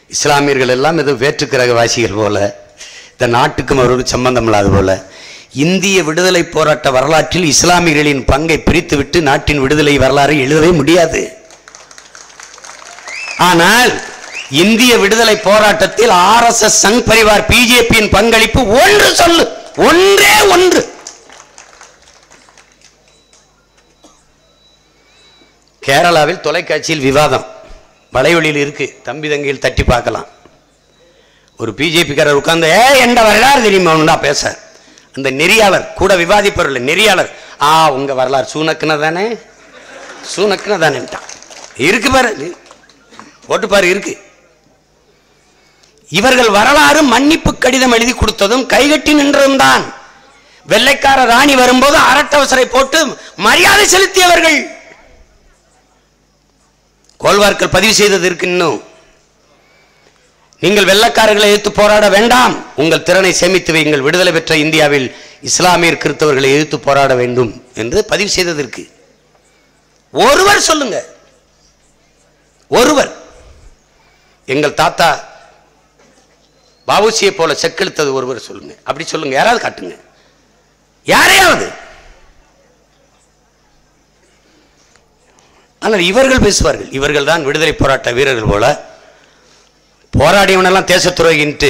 இஸ்லாமியர்கள் எல்லாம் ஏதோ வேற்று கிரகவாசிகள் போல இந்த நாட்டுக்கும் அவரோடு சம்பந்தம் இல்லாத போல இந்திய விடுதலை போராட்ட வரலாற்றில் இஸ்லாமியர்களின் பங்கை பிரித்துவிட்டு நாட்டின் விடுதலை வரலாறு எழுதவே முடியாது. ஆனால் இந்திய விடுதலை போராட்டத்தில் RSS சங் பரிவார் பிஜேபியின் பங்களிப்பு ஒன்று சொல்லு, ஒன்றே ஒன்று. கேரளாவில் தொலைக்காட்சியில் விவாதம் வலைவெளியில் இருக்கு, தம்பி தங்கையில் தட்டி பார்க்கலாம். ஒரு பிஜேபிக்காரர் உட்கார்ந்து என்ற வரலாறு தெரியுமா பேச, அந்த நெறியாளர் கூட விவாதிப்பவர்கள் நெறியாளர் உங்க வரலாறு சூனக்குன தானே சூனக்குன தானேட்டான். இருக்கு பாரு, போட்டு பாரு இருக்கு. இவர்கள் வரலாறு மன்னிப்பு கடிதம் எழுதி கொடுத்ததும் கைகட்டி நின்றதும் தான். வெள்ளைக்கார ராணி வரும்போது அரட்டவசரை போட்டு மரியாதை செலுத்தியவர்கள். கோல்வார்கள் பதிவு செய்தது இருக்கு. இன்னும் நீங்கள் வெள்ளக்காரர்களை எதிர்த்து போராட வேண்டாம், உங்கள் திறனை சேமித்து வையுங்கள், விடுதலை பெற்ற இந்தியாவில் இஸ்லாமியர் கிறிஸ்தவர்களை எதிர்த்து போராட வேண்டும் என்று பதிவு செய்தது இருக்கு. ஒருவர் சொல்லுங்க, ஒருவர் எங்கள் தாத்தா பாபுசியை போல செக்கெழுத்தது ஒருவர் சொல்லுங்க, அப்படி சொல்லுங்க, யாராவது காட்டுங்க, யாரையாவது. ஆனால் இவர்கள் பேசுவார்கள், இவர்கள் தான் விடுதலை போராட்ட வீரர்கள் போல போராடியவனெல்லாம் தேசத்துறையின்ட்டு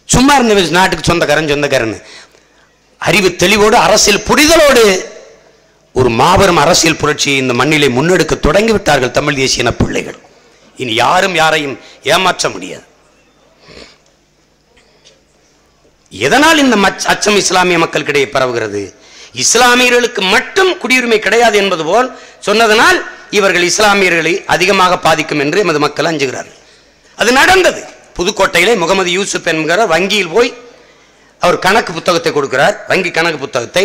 சும்மா இருந்த நாட்டுக்கு சொந்தக்காரன் அறிவு தெளிவோடு அரசியல் புரிதலோடு ஒரு மாபெரும் அரசியல் புரட்சியை இந்த மண்ணிலே முன்னெடுக்க தொடங்கிவிட்டார்கள் தமிழ் தேசிய பிள்ளைகள். இனி யாரும் யாரையும் ஏமாற்ற முடியாது. எதனால் இந்த அச்சம் இஸ்லாமிய மக்களுக்கிடையே பரவுகிறது? இஸ்லாமியர்களுக்கு மட்டும் குடியுரிமை கிடையாது என்பது போல் சொன்னதனால் இவர்கள் இஸ்லாமியர்களை அதிகமாக பாதிக்கும் என்று எமது மக்கள் அஞ்சுகிறார்கள். அது நடந்தது. புதுக்கோட்டையிலே முகமது யூசுப் என்கிற வங்கியில் போய் அவர் கணக்கு புத்தகத்தை கொடுக்கிறார், வங்கி கணக்கு புத்தகத்தை.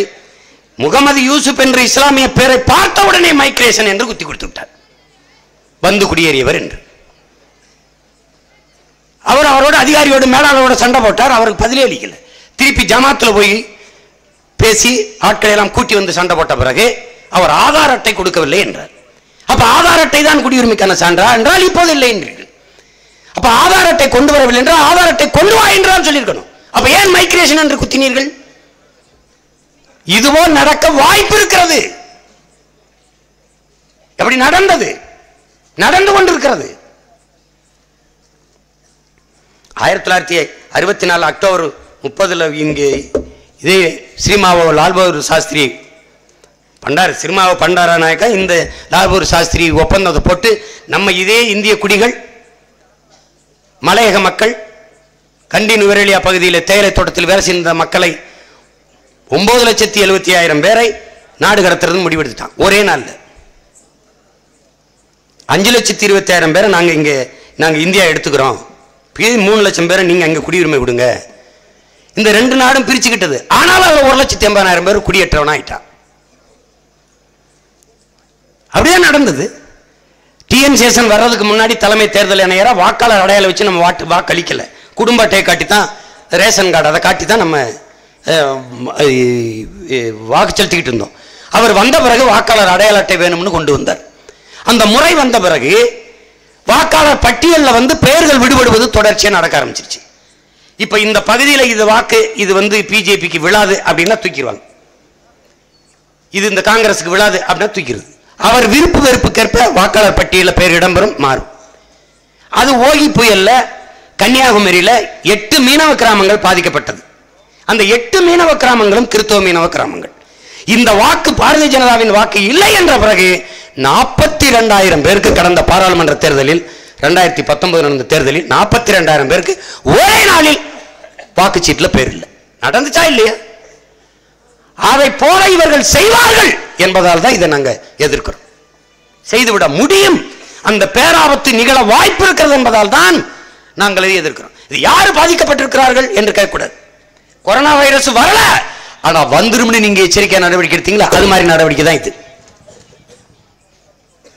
முகமது யூசுப் என்ற இஸ்லாமிய பேரை பார்த்தவுடனே மைக்ரேஷன் என்று குத்தி கொடுத்து விட்டார், வந்து குடியேறியவர் என்று. அவர் அவரோட அதிகாரியோடு மேலாளரோட சண்டை போட்டார், அவருக்கு பதிலே அளிக்கல. திருப்பி ஜமாத்தில் போய் பேசி ஆட்களை எல்லாம் கூட்டி வந்து சண்டை போட்ட பிறகு அவர் ஆதார் அட்டை கொடுக்கவில்லை என்றார். அப்ப ஆதார் அட்டை தான் குடியுரிமைக்கான சான்றா என்றால் இப்போது இல்லை என்றீர்கள். அப்ப ஆதார் அட்டை கொண்டு வரவில்லை என்றால் ஆதார் அட்டை கொண்டு வா என்றால் சொல்லியிருக்கணும். அப்ப ஏன் மைக்ரேஷன் என்று குத்தினீர்கள்? இதுபோல் நடக்க வாய்ப்பு இருக்கிறது. எப்படி நடந்தது, நடந்து கொண்டிருக்கிறது. 1964 அக்டோபர் 30 இங்கே இதே ஸ்ரீமாவோ லால் பகதூர் சாஸ்திரி ஸ்ரீமாவோ பண்டார நாயக்கா இந்த லால் பகதூர் சாஸ்திரி ஒப்பந்தத்தை போட்டு நம்ம இதே இந்திய குடிகள் மலையக மக்கள் கண்டி நுவரெலியா பகுதியில் தேயிலை தோட்டத்தில் வேலை செய்த மக்களை 9,70,000 பேரை நாடு கடத்துறது முடிவெடுத்துட்டான் ஒரே நாள்ல. 5,20,000 பேரை நாங்க இந்தியா எடுத்துக்கிறோம், 3 லட்சம் பேரை நீங்க அங்க குடியுரிமை விடுங்க. இந்த 2 நாடும் பிரிச்சுக்கிட்டது. ஆனாலும் 1,80,000 பேர் குடியேற்றவனா ஆயிட்டான். அப்படியே நடந்தது. டிஎன் சேஷன் வர்றதுக்கு முன்னாடி தலைமை தேர்தல் ஆணையரா வாக்காளர் அடையாளம் வச்சு நம்ம வாக்களிக்கல, குடும்ப அட்டையை காட்டி தான், ரேஷன் கார்டு அதை காட்டி தான் நம்ம வாக்கு செலுத்திக்கிட்டு இருந்தோம். அவர் வந்த பிறகு வாக்காளர் அடையாள அட்டை வேணும்னு கொண்டு வந்தார். அந்த முறை வந்த பிறகு வாக்காளர் பட்டியலில் வந்து பெயர்கள் விடுபடுவது தொடர்ச்சியாக நடக்க ஆரம்பிச்சிருச்சு. இப்ப இந்த பகுதியில் இது பிஜேபிக்கு விழாது அப்படின்னா தூக்கிடுவாங்க, இது இந்த காங்கிரஸுக்கு விழாது அப்படின்னா தூக்கிறது. அவர் விருப்பு வெறுப்புக்கேற்ப வாக்காளர் பட்டியலில் பெயர் இடம்பெறும் மாறும். அது ஓகி புயல்ல கன்னியாகுமரியில 8 மீனவ கிராமங்கள் பாதிக்கப்பட்டது. அந்த 8 மீனவ கிராமங்களும் கிறிஸ்தவ மீனவ கிராமங்கள். இந்த வாக்கு பாரதிய ஜனதாவின் வாக்கு இல்லை என்ற பிறகு 42,000 பேருக்கு கடந்த பாராளுமன்ற தேர்தலில் 2019 நடந்த தேர்தலில் 42,000 பேருக்கு ஒரே நாளில் வாக்குச்சீட்டில் பேர் இல்லை. நடந்துச்சா இல்லையா? அதை போல இவர்கள் செய்வார்கள் என்பதால் தான் இதை நாங்கள் எதிர்க்கிறோம். செய்துவிட முடியும், அந்த பேராபத்து நிகழ வாய்ப்பு இருக்கிறது என்பதால் தான் நாங்கள் இதை எதிர்க்கிறோம். இது யாரு பாதிக்கப்பட்டிருக்கிறார்கள் என்று கேட்கக்கூடாது. கொரோனா வைரஸ் வரல, ஆனா வந்துரும்னு நீங்க எச்சரிக்கை நடவடிக்கை எடுத்தீங்களா, அது மாதிரி நடவடிக்கை தான் இது.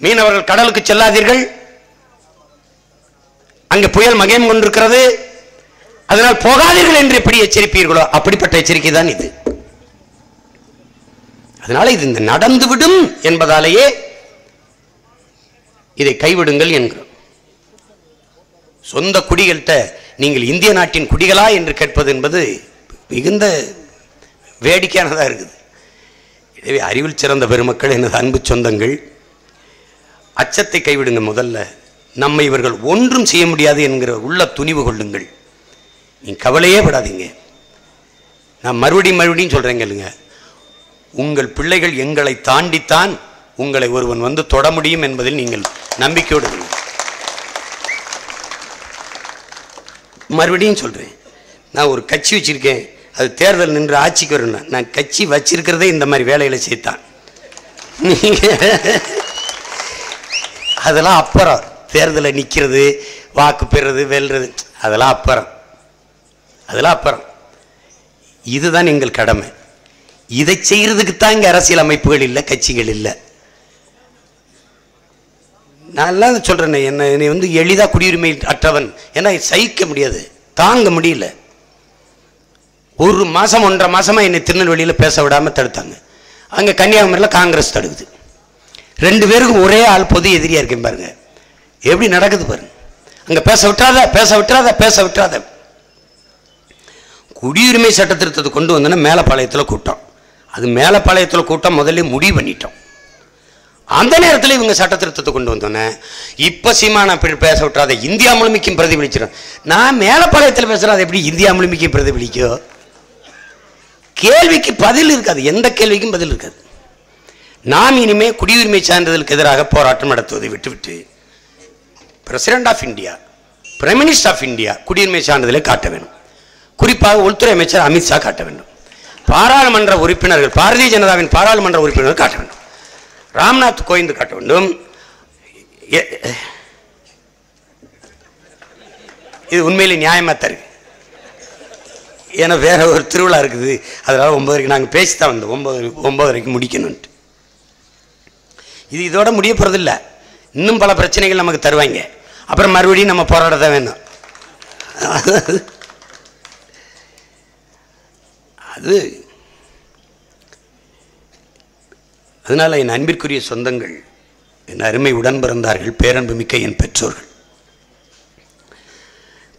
மீனவர்கள் கடலுக்கு செல்லாதீர்கள், அங்க புயல் மகேம் கொண்டிருக்கிறது, அதனால் போகாதீர்கள் என்று எப்படி எச்சரிப்பீர்களோ அப்படிப்பட்ட எச்சரிக்கை தான் இது. அதனால இது இந்த நடந்துவிடும் என்பதாலேயே இதை கைவிடுங்கள் என்கிறோம். சொந்த குடிகள்கிட்ட நீங்கள் இந்திய நாட்டின் குடிகளா என்று கேட்பது என்பது மிகுந்த வேடிக்கையானதாக இருக்குது. எனவே அறிவில் சிறந்த பெருமக்கள், எனது அன்பு சொந்தங்கள், அச்சத்தை கைவிடுங்க. முதல்ல நம்மை இவர்கள் ஒன்றும் செய்ய முடியாது என்கிற உள்ள துணிவு கொள்ளுங்கள். நீங்கள் கவலையே படாதீங்க. நான் மறுபடியும் சொல்கிறேங்க இல்லைங்க, உங்கள் பிள்ளைகள் எங்களை தாண்டித்தான் உங்களை ஒருவன் வந்து தொட முடியும் என்பதில் நீங்கள் நம்பிக்கையோடு இருங்க. மறுபடியும் சொல்கிறேன், நான் ஒரு கட்சி வச்சுருக்கேன், அது தேர்தல் நின்று ஆட்சிக்கு வரணும். நான் கட்சி வச்சிருக்கிறதே இந்த மாதிரி வேலையில் சேர்த்தான். அதெல்லாம் அப்புறம், தேர்தலில் நிற்கிறது, வாக்கு பெறுறது, வெல்றது, அதெல்லாம் அப்புறம். இதுதான் எங்கள் கடமை. இதை செய்கிறதுக்கு தான் இங்கே அரசியல் அமைப்புகள் இல்லை, கட்சிகள் இல்லை. நான் எல்லாம் சொல்கிறேன், என்னை வந்து எளிதாக குடியுரிமை அற்றவன் ஏன்னா சகிக்க முடியாது, தாங்க முடியல. ஒரு மாதம் 1.5 மாதமாக என்னை திருநெல்வேலியில் பேச விடாமல் தடுத்தாங்க. அங்கே கன்னியாகுமரியில் காங்கிரஸ் தடுக்குது. 2 பேருக்கும் ஒரே ஆள் பொது எதிரியாக இருக்கேன் பாருங்க. எப்படி நடக்குது பாருங்க. அங்கே பேச விட்டுறாத. குடியுரிமை சட்ட திருத்தத்தை கொண்டு வந்தோன்னா மேலப்பாளையத்தில் கூட்டம். அது மேலப்பாளையத்தில் கூட்டம் முதல்ல முடிவு பண்ணிட்டோம். அந்த நேரத்தில் இவங்க சட்ட திருத்தத்தை கொண்டு வந்தோன்னே இப்போ சீமானா பேச விட்டுறாத, இந்தியா முழுமைக்கும் பிரதிபலிச்சிடும். நான் மேலப்பாளையத்தில் பேசுகிறேன், அது எப்படி இந்தியா முழுமைக்கும் பிரதிபலிக்கோ? கேள்விக்கு பதில் இருக்காது, எந்த கேள்விக்கும் பதில் இருக்காது. நாம் இனிமேல் குடியுரிமை சான்றிதழுக்கு எதிராக போராட்டம் நடத்துவதை விட்டுவிட்டு president of India, prime minister of India குடியுரிமை சான்றிதழை காட்ட வேண்டும். குறிப்பாக உள்துறை அமைச்சர் அமித்ஷா காட்ட வேண்டும். பாராளுமன்ற உறுப்பினர்கள், பாரதிய ஜனதாவின் பாராளுமன்ற உறுப்பினர்கள் காட்ட வேண்டும். ராம்நாத் கோவிந்த் காட்ட வேண்டும். இது உண்மையிலே நியாயமாக தான் இருக்கு. ஏன்னா வேற ஒரு திருவிழா இருக்குது, அதனால 9 வரைக்கும் நாங்கள் பேசி தான் வந்தோம். 9 வரைக்கும் முடிக்கணும்ட்டு. இது இதோட முடிய போகிறதில்ல, இன்னும் பல பிரச்சனைகள் நமக்கு தருவாங்க. அப்புறம் மறுபடியும் நம்ம போராட தான் வேணும். அதனால என் அன்பிற்குரிய சொந்தங்கள், என் அருமை உடன் பிறந்தார்கள், பேரன்பு மிக்க என் பெற்றோர்கள்,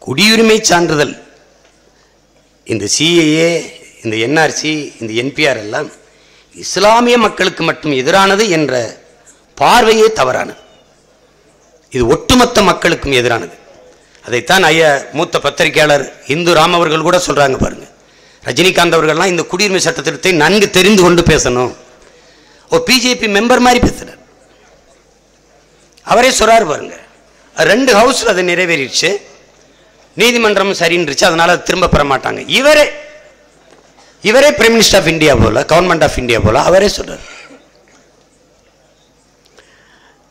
குடியுரிமை சான்றிதழ், இந்த சிஏஏ, இந்த என்ஆர்சி, இந்த என்பிஆர் எல்லாம் இஸ்லாமிய மக்களுக்கு மட்டும் எதிரானது என்ற பார்வையே தவறானது. இது ஒட்டுமொத்த மக்களுக்கும் எதிரானது. அதைத்தான் ஐயா மூத்த பத்திரிகையாளர் இந்து ராம் அவர்கள் கூட சொல்றாங்க பாருங்க. ரஜினிகாந்த் அவர்கள்லாம் இந்த குடியுரிமை சட்டத்திட்டத்தை நன்கு தெரிந்து கொண்டு பேசணும். ஒரு பிஜேபி மெம்பர் மாதிரி பேசுறார். அவரே சொல்றாரு பாருங்க, 2 ஹவுஸ்ல அதை நிறைவேறிடுச்சு, நீதிமன்றம் சரின்றுச்சு, அதனால திரும்ப பெற மாட்டாங்க. இவரே பிரைம் மினிஸ்டர் ஆஃப் இந்தியா போல, கவர்மெண்ட் ஆஃப் இந்தியா போல அவரே சொல்றாரு.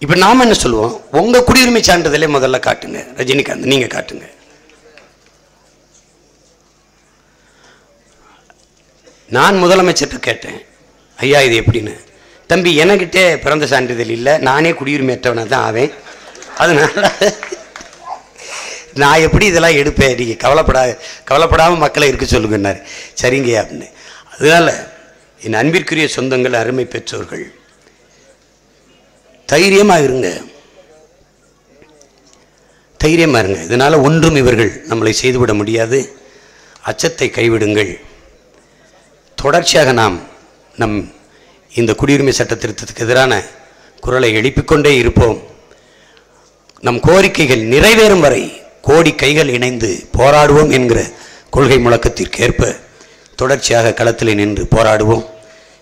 இப்ப நாம என்ன சொல்லுவோம், உங்க குடியுரிமை சான்றிதழை முதல்ல காட்டுங்க. ரஜினிகாந்த் நீங்க காட்டுங்க. நான் முதலமைச்சர்கிட்ட கேட்டேன், ஐயா இது எப்படின்னு. தம்பி எனக்கிட்டே பிறந்த சான்றிதழ் இல்லை, நானே குடியுரிமையற்றவனை தான் ஆவேன், அதனால நான் எப்படி இதெல்லாம் எடுப்பேன், நீங்கள் கவலைப்படாமல் மக்களை இருக்க சொல்லுங்கன்னாரு. சரிங்க அப்படின்னு. அதனால என் அன்பிற்குரிய சொந்தங்கள், அருமை பெற்றோர்கள், தைரியமாக இருங்க. இதனால ஒன்றும் இவர்கள் நம்மளை செய்துவிட முடியாது. அச்சத்தை கைவிடுங்கள். தொடர்ச்சியாக நம் இந்த குடியுரிமை சட்ட திருத்தத்துக்கு எதிரான குரலை எழுப்பிக்கொண்டே இருப்போம். நம் கோரிக்கைகள் நிறைவேறும் வரை கோடி கைகள் இணைந்து போராடுவோம் என்கிற கொள்கை முழக்கத்திற்கேற்ப தொடர்ச்சியாக களத்திலே நின்று போராடுவோம்.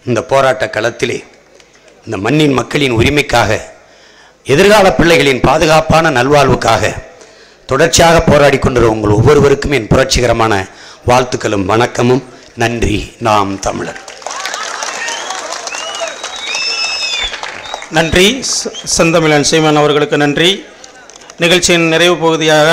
இந்த போராட்ட களத்திலே இந்த மண்ணின் மக்களின் உரிமைக்காக, எதிர்கால பிள்ளைகளின் பாதுகாப்பான நல்வாழ்வுக்காக தொடர்ச்சியாக போராடி கொண்டிருக்கிற உங்கள் ஒவ்வொருவருக்கும் என் புரட்சிகரமான வாழ்த்துக்களும் வணக்கமும். நன்றி. நாம் தமிழர். நன்றி. செந்தமிழன் சீமான் அவர்களுக்கு நன்றி. நிகழ்ச்சியின் நிறைவு பகுதியாக